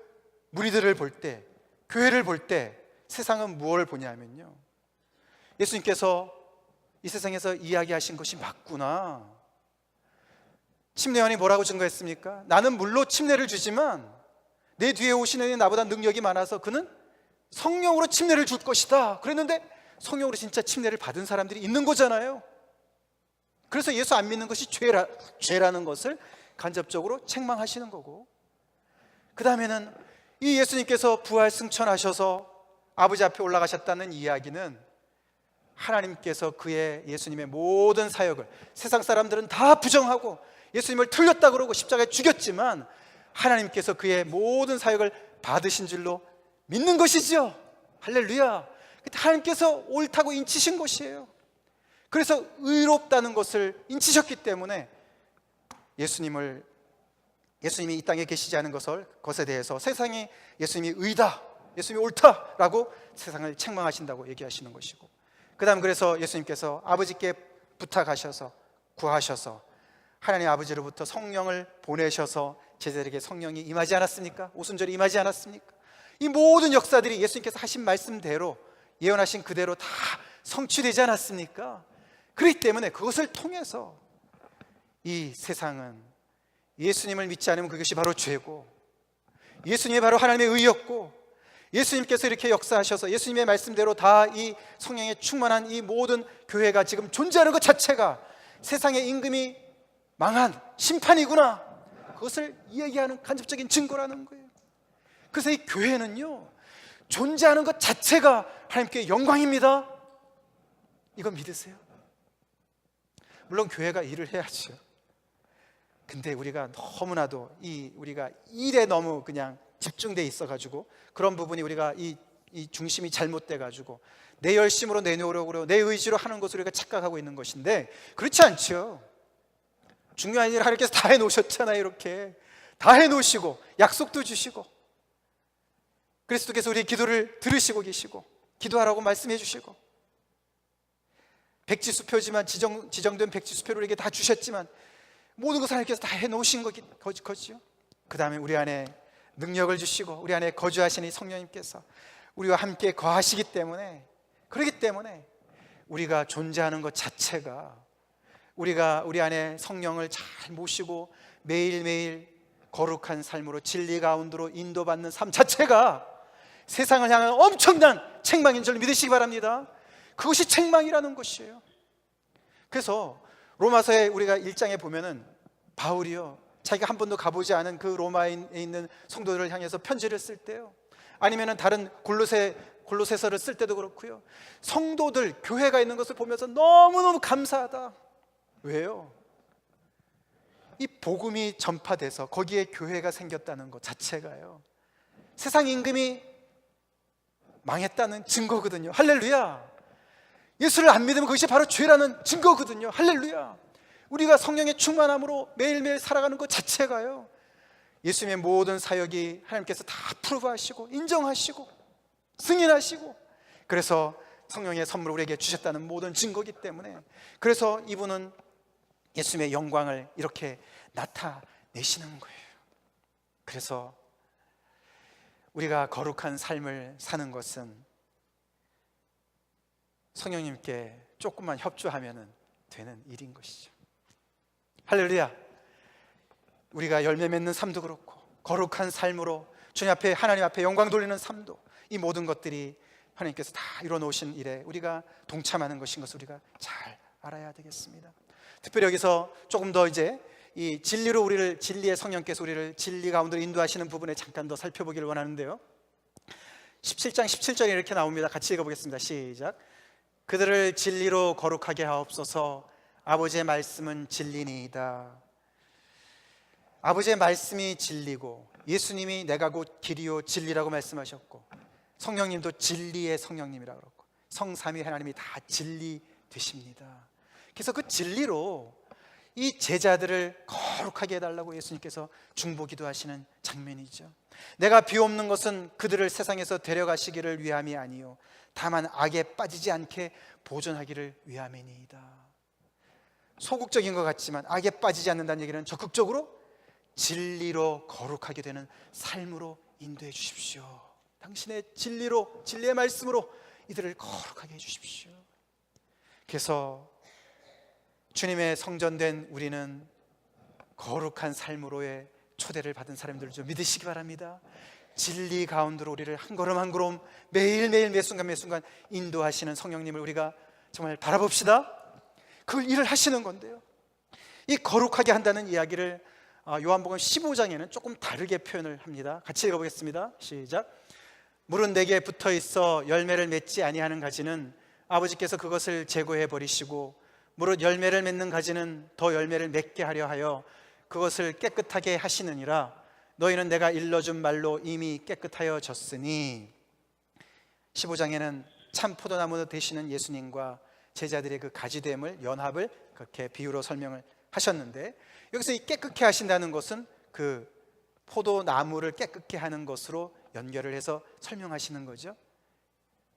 무리들을 볼 때, 교회를 볼 때 세상은 무엇을 보냐면요, 예수님께서 이 세상에서 이야기하신 것이 맞구나. 침례요한이 뭐라고 증거했습니까? 나는 물로 침례를 주지만 내 뒤에 오시는 이는 나보다 능력이 많아서 그는 성령으로 침례를 줄 것이다. 그랬는데 성령으로 진짜 침례를 받은 사람들이 있는 거잖아요. 그래서 예수 안 믿는 것이 죄라는 것을 간접적으로 책망하시는 거고, 그 다음에는 이 예수님께서 부활 승천하셔서 아버지 앞에 올라가셨다는 이야기는 하나님께서 그의, 예수님의 모든 사역을 세상 사람들은 다 부정하고 예수님을 틀렸다 그러고 십자가에 죽였지만 하나님께서 그의 모든 사역을 받으신 줄로 믿는 것이죠. 할렐루야. 하나님께서 옳다고 인치신 것이에요. 그래서 의롭다는 것을 인치셨기 때문에 예수님이 이 땅에 계시지 않은 것에 대해서 세상이 예수님이 의다, 예수님이 옳다라고 세상을 책망하신다고 얘기하시는 것이고, 그 다음 그래서 예수님께서 아버지께 부탁하셔서 구하셔서 하나님 아버지로부터 성령을 보내셔서 제자들에게 성령이 임하지 않았습니까? 오순절에 임하지 않았습니까? 이 모든 역사들이 예수님께서 하신 말씀대로, 예언하신 그대로 다 성취되지 않았습니까? 그렇기 때문에 그것을 통해서 이 세상은 예수님을 믿지 않으면 그것이 바로 죄고, 예수님이 바로 하나님의 의였고, 예수님께서 이렇게 역사하셔서 예수님의 말씀대로 다 이 성령에 충만한 이 모든 교회가 지금 존재하는 것 자체가 세상의 임금이 망한 심판이구나, 그것을 이야기하는 간접적인 증거라는 거예요. 그래서 이 교회는요, 존재하는 것 자체가 하나님께 영광입니다. 이거 믿으세요? 물론 교회가 일을 해야죠. 근데 우리가 너무나도 우리가 일에 너무 그냥 집중돼 있어가지고, 그런 부분이 우리가 이 중심이 잘못돼가지고 내 열심으로, 내 노력으로, 내 의지로 하는 것을 우리가 착각하고 있는 것인데, 그렇지 않죠. 중요한 일을 하나님께서 다 해놓으셨잖아요. 이렇게 다 해놓으시고 약속도 주시고 그리스도께서 우리의 기도를 들으시고 계시고 기도하라고 말씀해 주시고 백지수표지만 지정된 백지수표를 우리에게 다 주셨지만 모든 것을 하나님께서 다 해놓으신 거지요. 그 다음에 우리 안에 능력을 주시고 우리 안에 거주하시는 성령님께서 우리와 함께 거하시기 때문에, 그렇기 때문에 우리가 존재하는 것 자체가, 우리가 우리 안에 성령을 잘 모시고 매일매일 거룩한 삶으로 진리 가운데로 인도받는 삶 자체가 세상을 향한 엄청난 책망인 줄 믿으시기 바랍니다. 그것이 책망이라는 것이에요. 그래서 로마서에 우리가 1장에 보면은 바울이요, 자기가 한 번도 가보지 않은 그 로마에 있는 성도들을 향해서 편지를 쓸 때요, 아니면은 다른 골로새서를 쓸 때도 그렇고요, 성도들, 교회가 있는 것을 보면서 너무너무 감사하다. 왜요? 이 복음이 전파돼서 거기에 교회가 생겼다는 것 자체가요, 세상 임금이 망했다는 증거거든요. 할렐루야. 예수를 안 믿으면 그것이 바로 죄라는 증거거든요. 할렐루야. 우리가 성령의 충만함으로 매일매일 살아가는 것 자체가요, 예수님의 모든 사역이 하나님께서 다 프로브하시고 인정하시고 승인하시고, 그래서 성령의 선물을 우리에게 주셨다는 모든 증거이기 때문에, 그래서 이분은 예수님의 영광을 이렇게 나타내시는 거예요. 그래서 우리가 거룩한 삶을 사는 것은 성령님께 조금만 협조하면 되는 일인 것이죠. 할렐루야. 우리가 열매 맺는 삶도 그렇고 거룩한 삶으로 주님 앞에, 하나님 앞에 영광 돌리는 삶도, 이 모든 것들이 하나님께서 다 이뤄놓으신 일에 우리가 동참하는 것인 것을 우리가 잘 알아야 되겠습니다. 특별히 여기서 조금 더 이제 이 진리로 우리를, 진리의 성령께서 우리를 진리 가운데로 인도하시는 부분에 잠깐 더 살펴보기를 원하는데요, 17장 17절에 이렇게 나옵니다. 같이 읽어보겠습니다. 시작. 그들을 진리로 거룩하게 하옵소서. 아버지의 말씀은 진리니이다. 아버지의 말씀이 진리고, 예수님이 내가 곧 길이요 진리라고 말씀하셨고, 성령님도 진리의 성령님이라고 그러고, 성삼위 하나님이 다 진리 되십니다. 그래서 그 진리로 이 제자들을 거룩하게 해달라고 예수님께서 중보기도 하시는 장면이죠. 내가 비옵는 것은 그들을 세상에서 데려가시기를 위함이 아니요 다만 악에 빠지지 않게 보존하기를 위함이니이다. 소극적인 것 같지만 악에 빠지지 않는다는 얘기는 적극적으로 진리로 거룩하게 되는 삶으로 인도해 주십시오. 당신의 진리로, 진리의 말씀으로 이들을 거룩하게 해 주십시오. 그래서 주님의 성전된 우리는 거룩한 삶으로의 초대를 받은 사람들을 좀 믿으시기 바랍니다. 진리 가운데로 우리를 한 걸음 한 걸음 매일매일 매 순간 매 순간 인도하시는 성령님을 우리가 정말 바라봅시다. 그 일을 하시는 건데요, 이 거룩하게 한다는 이야기를 요한복음 15장에는 조금 다르게 표현을 합니다. 같이 읽어보겠습니다. 시작. 물은 내게 붙어 있어 열매를 맺지 아니하는 가지는 아버지께서 그것을 제거해 버리시고, 무릇 열매를 맺는 가지는 더 열매를 맺게 하려 하여 그것을 깨끗하게 하시느니라. 너희는 내가 일러준 말로 이미 깨끗하여졌으니. 15장에는 참 포도나무 되시는 예수님과 제자들의 그 가지됨을, 연합을 그렇게 비유로 설명을 하셨는데, 여기서 이 깨끗게 하신다는 것은 그 포도나무를 깨끗게 하는 것으로 연결을 해서 설명하시는 거죠.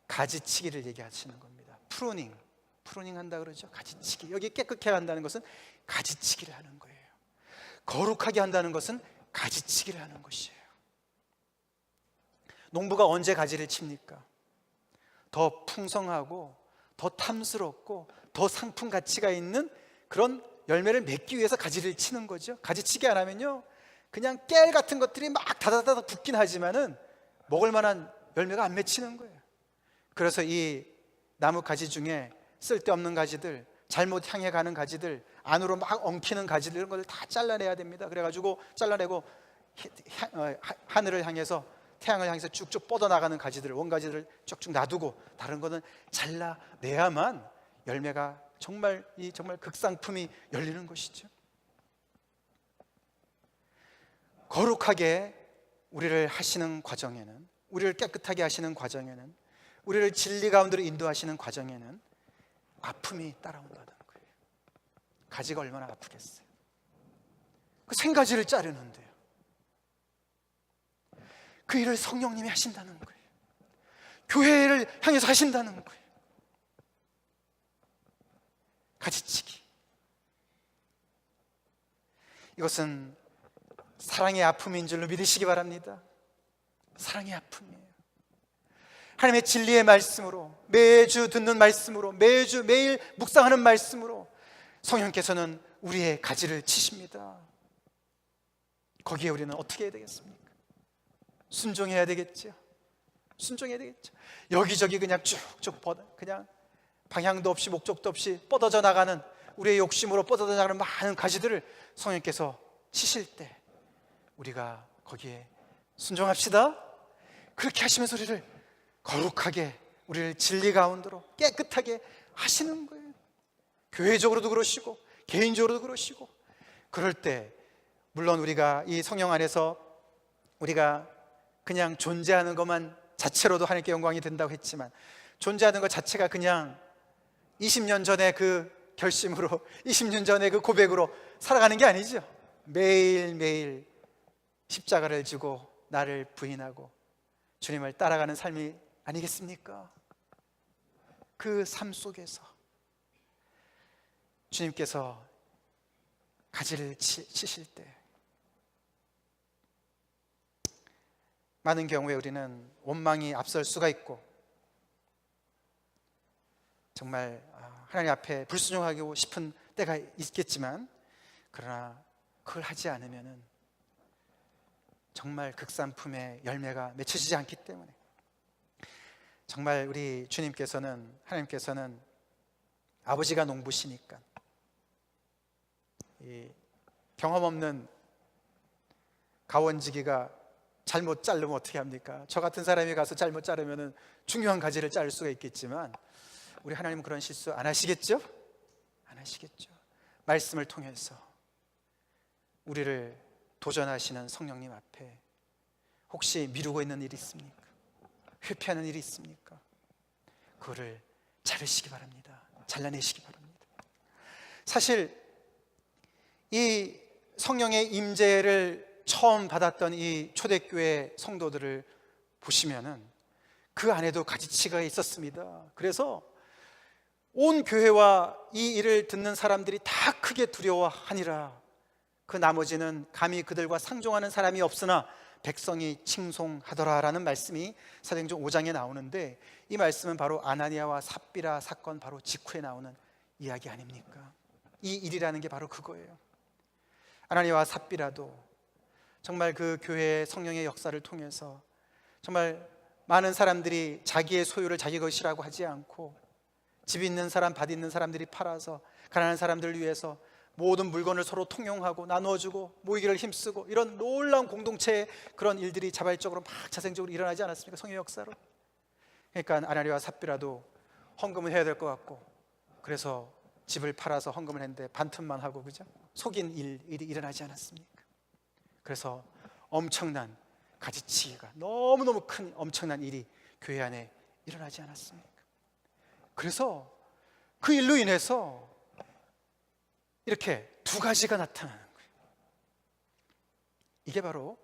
가지치기를 얘기하시는 겁니다. 프루닝 한다 그러죠. 가지치기. 여기 깨끗게 한다는 것은 가지치기를 하는 거예요. 거룩하게 한다는 것은 가지치기를 하는 것이에요. 농부가 언제 가지를 칩니까? 더 풍성하고 더 탐스럽고 더 상품 가치가 있는 그런 열매를 맺기 위해서 가지를 치는 거죠. 가지치기 안 하면요, 그냥 깨알 같은 것들이 막 다다다다 붙긴 하지만은 먹을 만한 열매가 안 맺히는 거예요. 그래서 이 나무 가지 중에 쓸데없는 가지들, 잘못 향해 가는 가지들, 안으로 막 엉키는 가지들, 이런 걸 다 잘라내야 됩니다. 그래가지고 잘라내고 하늘을 향해서, 태양을 향해서 쭉쭉 뻗어나가는 가지들, 원가지들을 쭉쭉 놔두고 다른 거는 잘라내야만 열매가 정말 극상품이 열리는 것이죠. 거룩하게 우리를 하시는 과정에는, 우리를 깨끗하게 하시는 과정에는, 우리를 진리 가운데로 인도하시는 과정에는 아픔이 따라온다는 거예요. 가지가 얼마나 아프겠어요. 그 생가지를 자르는데요. 그 일을 성령님이 하신다는 거예요. 교회를 향해서 하신다는 거예요. 가지치기. 이것은 사랑의 아픔인 줄로 믿으시기 바랍니다. 사랑의 아픔이에요. 하나님의 진리의 말씀으로, 매주 듣는 말씀으로, 매일 묵상하는 말씀으로 성령께서는 우리의 가지를 치십니다. 거기에 우리는 어떻게 해야 되겠습니까? 순종해야 되겠죠. 순종해야 되겠죠. 여기저기 그냥 쭉쭉 그냥 방향도 없이 목적도 없이 뻗어져 나가는, 우리의 욕심으로 뻗어져 나가는 많은 가지들을 성령께서 치실 때 우리가 거기에 순종합시다. 그렇게 하시면서 우리를 거룩하게, 우리를 진리 가운데로 깨끗하게 하시는 거예요. 교회적으로도 그러시고 개인적으로도 그러시고. 그럴 때 물론 우리가 이 성령 안에서 우리가 그냥 존재하는 것만 자체로도 하나님께 영광이 된다고 했지만, 존재하는 것 자체가 그냥 20년 전에 그 결심으로, 20년 전에 그 고백으로 살아가는 게 아니죠. 매일매일 십자가를 지고 나를 부인하고 주님을 따라가는 삶이 아니겠습니까? 그 삶 속에서 주님께서 가지를 치실 때 많은 경우에 우리는 원망이 앞설 수가 있고, 정말 하나님 앞에 불순종하고 싶은 때가 있겠지만, 그러나 그걸 하지 않으면은 정말 극산품의 열매가 맺혀지지 않기 때문에, 정말 우리 주님께서는, 하나님께서는 아버지가 농부시니까 이 경험 없는 가원지기가 잘못 자르면 어떻게 합니까? 저 같은 사람이 가서 잘못 자르면 중요한 가지를 자를 수가 있겠지만, 우리 하나님은 그런 실수 안 하시겠죠? 안 하시겠죠. 말씀을 통해서 우리를 도전하시는 성령님 앞에 혹시 미루고 있는 일이 있습니까? 회피하는 일이 있습니까? 그거를 자르시기 바랍니다. 잘라내시기 바랍니다. 사실 이 성령의 임재를 처음 받았던 이 초대교회 성도들을 보시면은 그 안에도 가지치기가 있었습니다. 그래서 온 교회와 이 일을 듣는 사람들이 다 크게 두려워하니라. 그 나머지는 감히 그들과 상종하는 사람이 없으나 백성이 칭송하더라라는 말씀이 사도행전 5장에 나오는데, 이 말씀은 바로 아나니아와 삽비라 사건 바로 직후에 나오는 이야기 아닙니까? 이 일이라는 게 바로 그거예요. 아나니아와 삽비라도 정말 그 교회의 성령의 역사를 통해서 정말 많은 사람들이 자기의 소유를 자기 것이라고 하지 않고, 집 있는 사람, 밭 있는 사람들이 팔아서 가난한 사람들을 위해서 모든 물건을 서로 통용하고 나누어주고 모이기를 힘쓰고, 이런 놀라운 공동체의 그런 일들이 자발적으로 막 자생적으로 일어나지 않았습니까? 성의 역사로. 그러니까 아나니아와 삽비라도 헌금을 해야 될 것 같고, 그래서 집을 팔아서 헌금을 했는데 반틈만 하고, 그죠? 속인 일이 일어나지 않았습니까? 그래서 엄청난 가지치기가, 너무너무 큰 엄청난 일이 교회 안에 일어나지 않았습니까? 그래서 그 일로 인해서 이렇게 두 가지가 나타나는 거예요. 이게 바로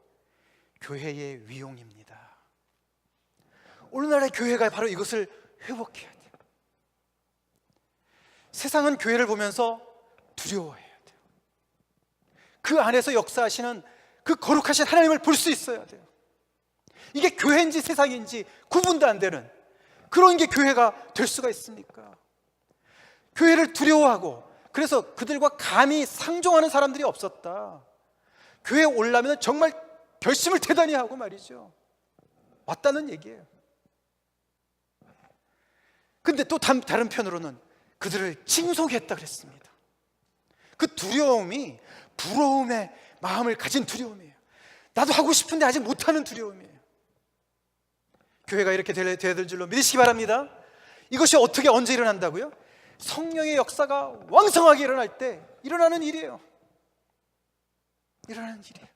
교회의 위용입니다. 오늘날의 교회가 바로 이것을 회복해야 돼요. 세상은 교회를 보면서 두려워해야 돼요. 그 안에서 역사하시는 그 거룩하신 하나님을 볼 수 있어야 돼요. 이게 교회인지 세상인지 구분도 안 되는 그런 게 교회가 될 수가 있습니까? 교회를 두려워하고, 그래서 그들과 감히 상종하는 사람들이 없었다. 교회에 오려면 정말 결심을 대단히 하고 말이죠, 왔다는 얘기예요. 근데 또 다른 편으로는 그들을 칭송했다 그랬습니다. 그 두려움이 부러움의 마음을 가진 두려움이에요. 나도 하고 싶은데 아직 못하는 두려움이에요. 교회가 이렇게 돼야 될 줄로 믿으시기 바랍니다. 이것이 어떻게 언제 일어난다고요? 성령의 역사가 왕성하게 일어날 때 일어나는 일이에요. 일어나는 일이에요.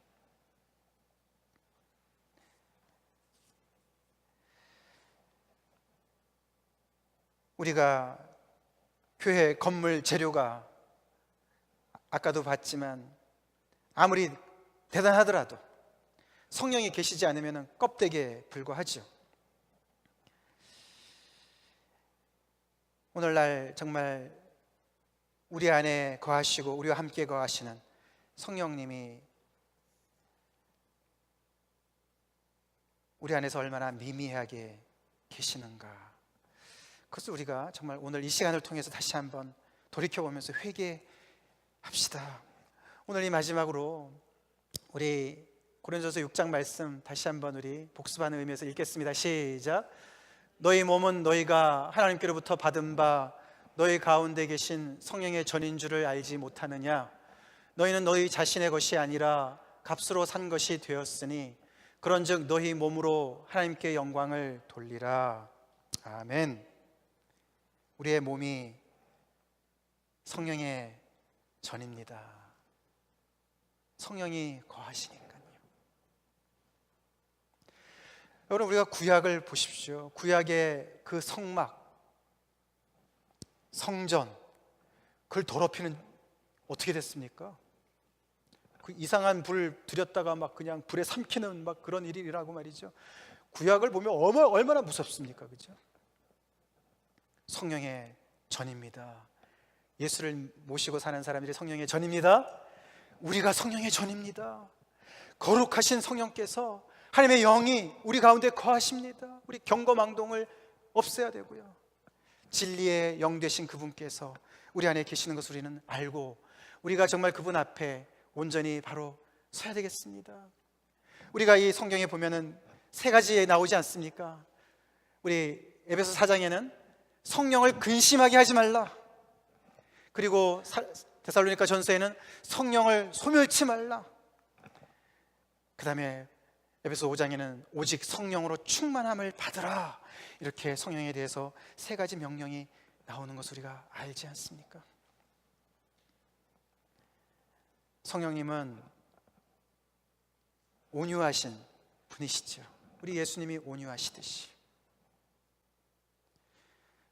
우리가 교회 건물 재료가 아까도 봤지만 아무리 대단하더라도 성령이 계시지 않으면 껍데기에 불과하죠. 오늘날 정말 우리 안에 거하시고 우리와 함께 거하시는 성령님이 우리 안에서 얼마나 미미하게 계시는가, 그것을 우리가 정말 오늘 이 시간을 통해서 다시 한번 돌이켜보면서 회개합시다. 오늘 이 마지막으로 우리 고린도서 6장 말씀 다시 한번 우리 복습하는 의미에서 읽겠습니다. 시작. 너희 몸은 너희가 하나님께로부터 받은 바 너희 가운데 계신 성령의 전인 줄을 알지 못하느냐? 너희는 너희 자신의 것이 아니라 값으로 산 것이 되었으니 그런즉 너희 몸으로 하나님께 영광을 돌리라. 아멘. 우리의 몸이 성령의 전입니다. 성령이 거하시니까요. 여러분, 우리가 구약을 보십시오. 구약의 그 성막, 성전, 그걸 더럽히는 어떻게 됐습니까? 그 이상한 불 들였다가 막 그냥 불에 삼키는 막 그런 일이라고 말이죠. 구약을 보면 얼마나 무섭습니까? 그죠? 성령의 전입니다. 예수를 모시고 사는 사람들이 성령의 전입니다. 우리가 성령의 전입니다. 거룩하신 성령께서, 하나님의 영이 우리 가운데 거하십니다. 우리 경거망동을 없애야 되고요, 진리의 영 되신 그분께서 우리 안에 계시는 것을 우리는 알고 우리가 정말 그분 앞에 온전히 바로 서야 되겠습니다. 우리가 이 성경에 보면은 세 가지 나오지 않습니까? 우리 에베소 4장에는 성령을 근심하게 하지 말라, 그리고 데살로니가 전서에는 성령을 소멸치 말라, 그 다음에 에베소 5장에는 오직 성령으로 충만함을 받으라, 이렇게 성령에 대해서 세 가지 명령이 나오는 것을 우리가 알지 않습니까? 성령님은 온유하신 분이시죠. 우리 예수님이 온유하시듯이.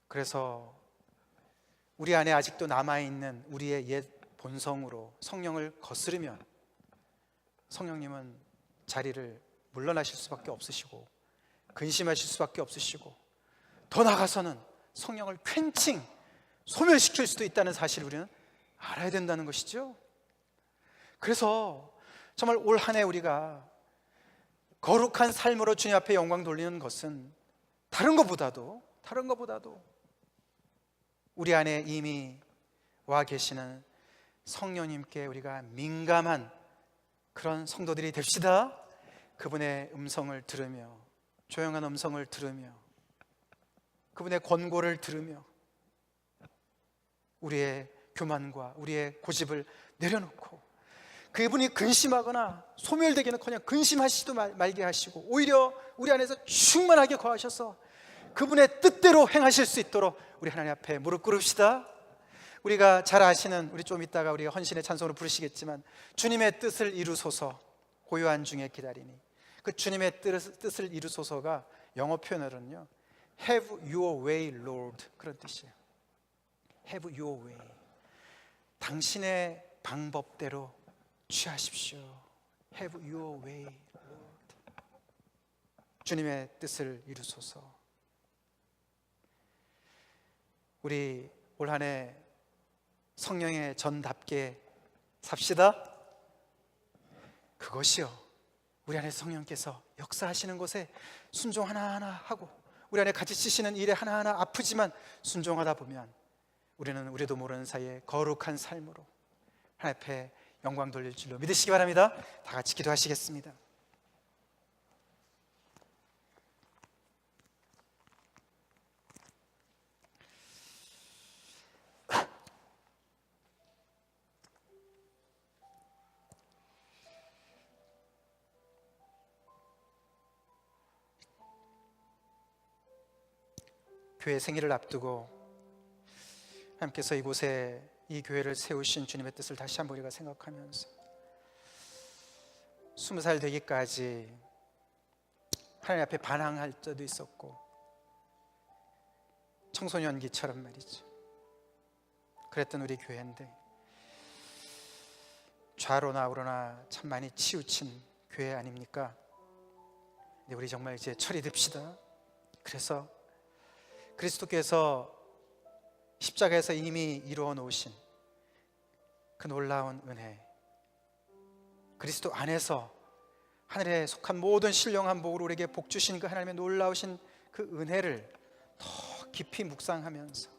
그래서 우리 안에 아직도 남아있는 우리의 옛 본성으로 성령을 거스르면 성령님은 자리를 물러나실 수밖에 없으시고 근심하실 수밖에 없으시고, 더 나아가서는 성령을 퀭칭 소멸시킬 수도 있다는 사실을 우리는 알아야 된다는 것이죠. 그래서 정말 올 한 해 우리가 거룩한 삶으로 주님 앞에 영광 돌리는 것은 다른 것보다도 우리 안에 이미 와 계시는 성령님께 우리가 민감한 그런 성도들이 됩시다. 그분의 음성을 들으며, 조용한 음성을 들으며, 그분의 권고를 들으며 우리의 교만과 우리의 고집을 내려놓고, 그분이 근심하거나 소멸되기는커녕 근심하시지도 말게 하시고 오히려 우리 안에서 충만하게 거하셔서 그분의 뜻대로 행하실 수 있도록 우리 하나님 앞에 무릎 꿇읍시다. 우리가 잘 아시는, 우리 좀 이따가 우리가 헌신의 찬송으로 부르시겠지만, 주님의 뜻을 이루소서 고요한 중에 기다리니, 그 주님의 뜻을 이루소서가 영어 표현으로는요 Have your way, Lord, 그런 뜻이에요. Have your way, 당신의 방법대로 취하십시오. Have your way, Lord. 주님의 뜻을 이루소서. 우리 올 한 해 성령의 전답게 삽시다. 그것이요, 우리 안에 성령께서 역사하시는 것에 순종 하나하나 하고 우리 안에 같이 쓰시는 일에 하나하나 아프지만 순종하다 보면 우리는 우리도 모르는 사이에 거룩한 삶으로 하나님 앞에 영광 돌릴 줄로 믿으시기 바랍니다. 다 같이 기도하시겠습니다. 교회 생일을 앞두고 하나님께서 이곳에 이 교회를 세우신 주님의 뜻을 다시 한번 우리가 생각하면서 20살 되기까지 하나님 앞에 반항할 때도 있었고, 청소년기처럼 말이죠, 그랬던 우리 교회인데 좌로나 우로나 참 많이 치우친 교회 아닙니까? 근데 우리 정말 이제 철이 듭시다. 그래서 그리스도께서 십자가에서 이미 이루어 놓으신 그 놀라운 은혜, 그리스도 안에서 하늘에 속한 모든 신령한 복으로 우리에게 복 주신 그 하나님의 놀라우신 그 은혜를 더 깊이 묵상하면서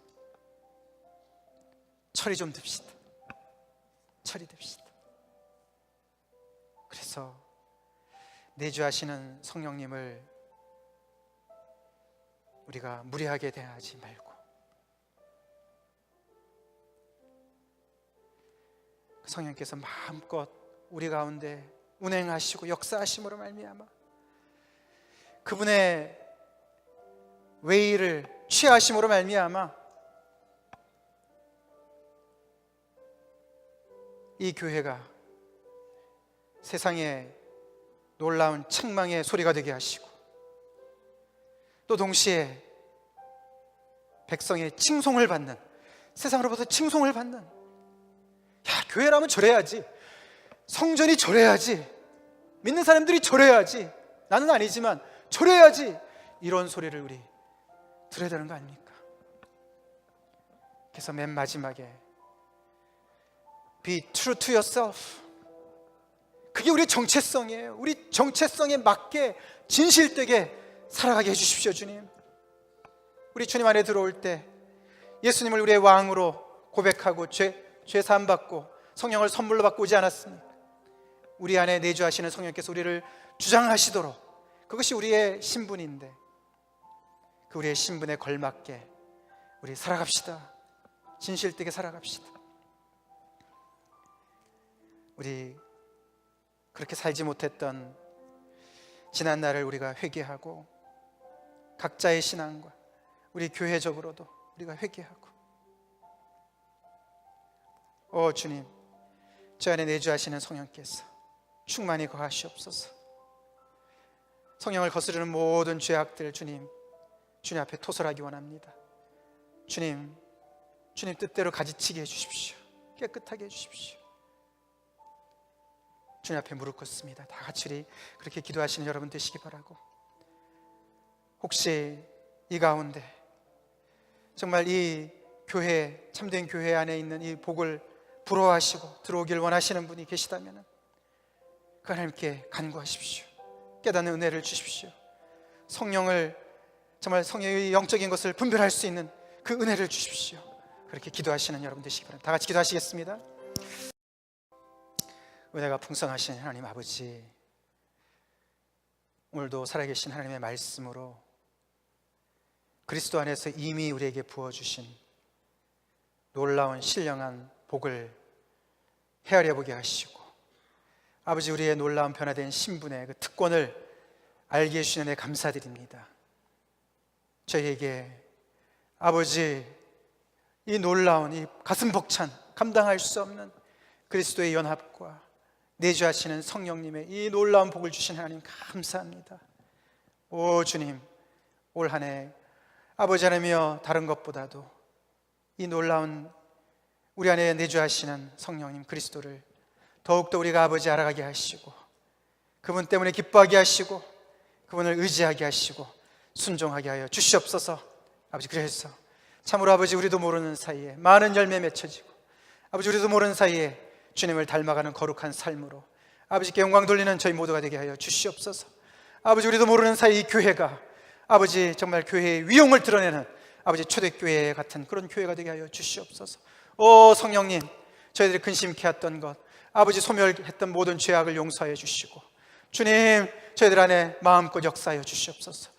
철이 좀 듭시다. 철이 듭시다. 그래서 내주하시는 성령님을 우리가 무례하게 대하지 말고 성령께서 마음껏 우리 가운데 운행하시고 역사하심으로 말미암아 그분의 웨이를 취하심으로 말미암아 이 교회가 세상에 놀라운 책망의 소리가 되게 하시고 또 동시에 백성의 칭송을 받는, 세상으로부터 칭송을 받는, 야, 교회라면 저래야지, 성전이 저래야지, 믿는 사람들이 저래야지, 나는 아니지만 저래야지, 이런 소리를 우리 들어야 되는 거 아닙니까? 그래서 맨 마지막에 Be true to yourself, 그게 우리의 정체성이에요. 우리 정체성에 맞게 진실되게 살아가게 해주십시오. 주님, 우리 주님 안에 들어올 때 예수님을 우리의 왕으로 고백하고 죄 사함 받고 성령을 선물로 받고 오지 않았습니까? 우리 안에 내주하시는 성령께서 우리를 주장하시도록, 그것이 우리의 신분인데 그 우리의 신분에 걸맞게 우리 살아갑시다. 진실되게 살아갑시다. 우리 그렇게 살지 못했던 지난 날을 우리가 회개하고 각자의 신앙과 우리 교회적으로도 우리가 회개하고, 주님, 저 안에 내주하시는 성령께서 충만히 거하시옵소서. 성령을 거스르는 모든 죄악들 주님 앞에 토설하기 원합니다. 주님 뜻대로 가지치게 해주십시오. 깨끗하게 해주십시오. 주님 앞에 무릎 꿇습니다. 다 같이 우리 그렇게 기도하시는 여러분 되시기 바라고, 혹시 이 가운데 정말 이 교회, 참된 교회 안에 있는 이 복을 부러워하시고 들어오길 원하시는 분이 계시다면 그 하나님께 간구하십시오. 깨닫는 은혜를 주십시오. 성령을, 정말 성령의 영적인 것을 분별할 수 있는 그 은혜를 주십시오. 그렇게 기도하시는 여러분 되시기 바랍니다. 다 같이 기도하시겠습니다. 은혜가 풍성하신 하나님 아버지, 오늘도 살아계신 하나님의 말씀으로 그리스도 안에서 이미 우리에게 부어주신 놀라운 신령한 복을 헤아려 보게 하시고, 아버지, 우리의 놀라운 변화된 신분의 그 특권을 알게 해주시는 데 감사드립니다. 저희에게 아버지, 이 놀라운, 이 가슴 벅찬, 감당할 수 없는 그리스도의 연합과 내주하시는 성령님의 이 놀라운 복을 주신 하나님 감사합니다. 오 주님, 올 한 해 아버지 하나님이여, 다른 것보다도 이 놀라운 우리 안에 내주하시는 성령님 그리스도를 더욱더 우리가 아버지 알아가게 하시고, 그분 때문에 기뻐하게 하시고, 그분을 의지하게 하시고 순종하게 하여 주시옵소서. 아버지, 그래서 참으로 아버지, 우리도 모르는 사이에 많은 열매 맺혀지고, 아버지, 우리도 모르는 사이에 주님을 닮아가는 거룩한 삶으로 아버지께 영광 돌리는 저희 모두가 되게 하여 주시옵소서. 아버지, 우리도 모르는 사이 이 교회가 아버지 정말 교회의 위용을 드러내는 아버지 초대교회 같은 그런 교회가 되게 하여 주시옵소서. 오 성령님, 저희들이 근심케 했던 것, 아버지 소멸했던 모든 죄악을 용서하여 주시고, 주님 저희들 안에 마음껏 역사하여 주시옵소서.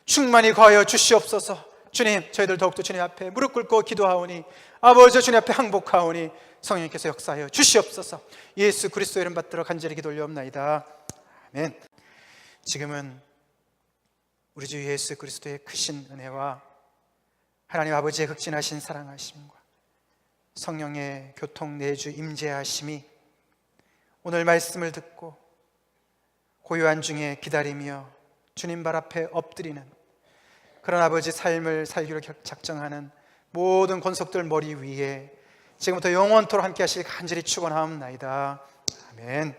충만히 거하여 주시옵소서. 주님, 저희들 더욱더 주님 앞에 무릎 꿇고 기도하오니, 아버지 주님 앞에 항복하오니 성령님께서 역사하여 주시옵소서. 예수 그리스도 이름 받들어 간절히 기도 올려옵나이다. 아멘. 지금은 우리 주 예수 그리스도의 크신 은혜와 하나님 아버지의 극진하신 사랑하심과 성령의 교통 내주 임재하심이 오늘 말씀을 듣고 고요한 중에 기다리며 주님 발 앞에 엎드리는 그런 아버지 삶을 살기로 작정하는 모든 권속들 머리 위에 지금부터 영원토록 함께 하실 간절히 축원하옵나이다. 아멘.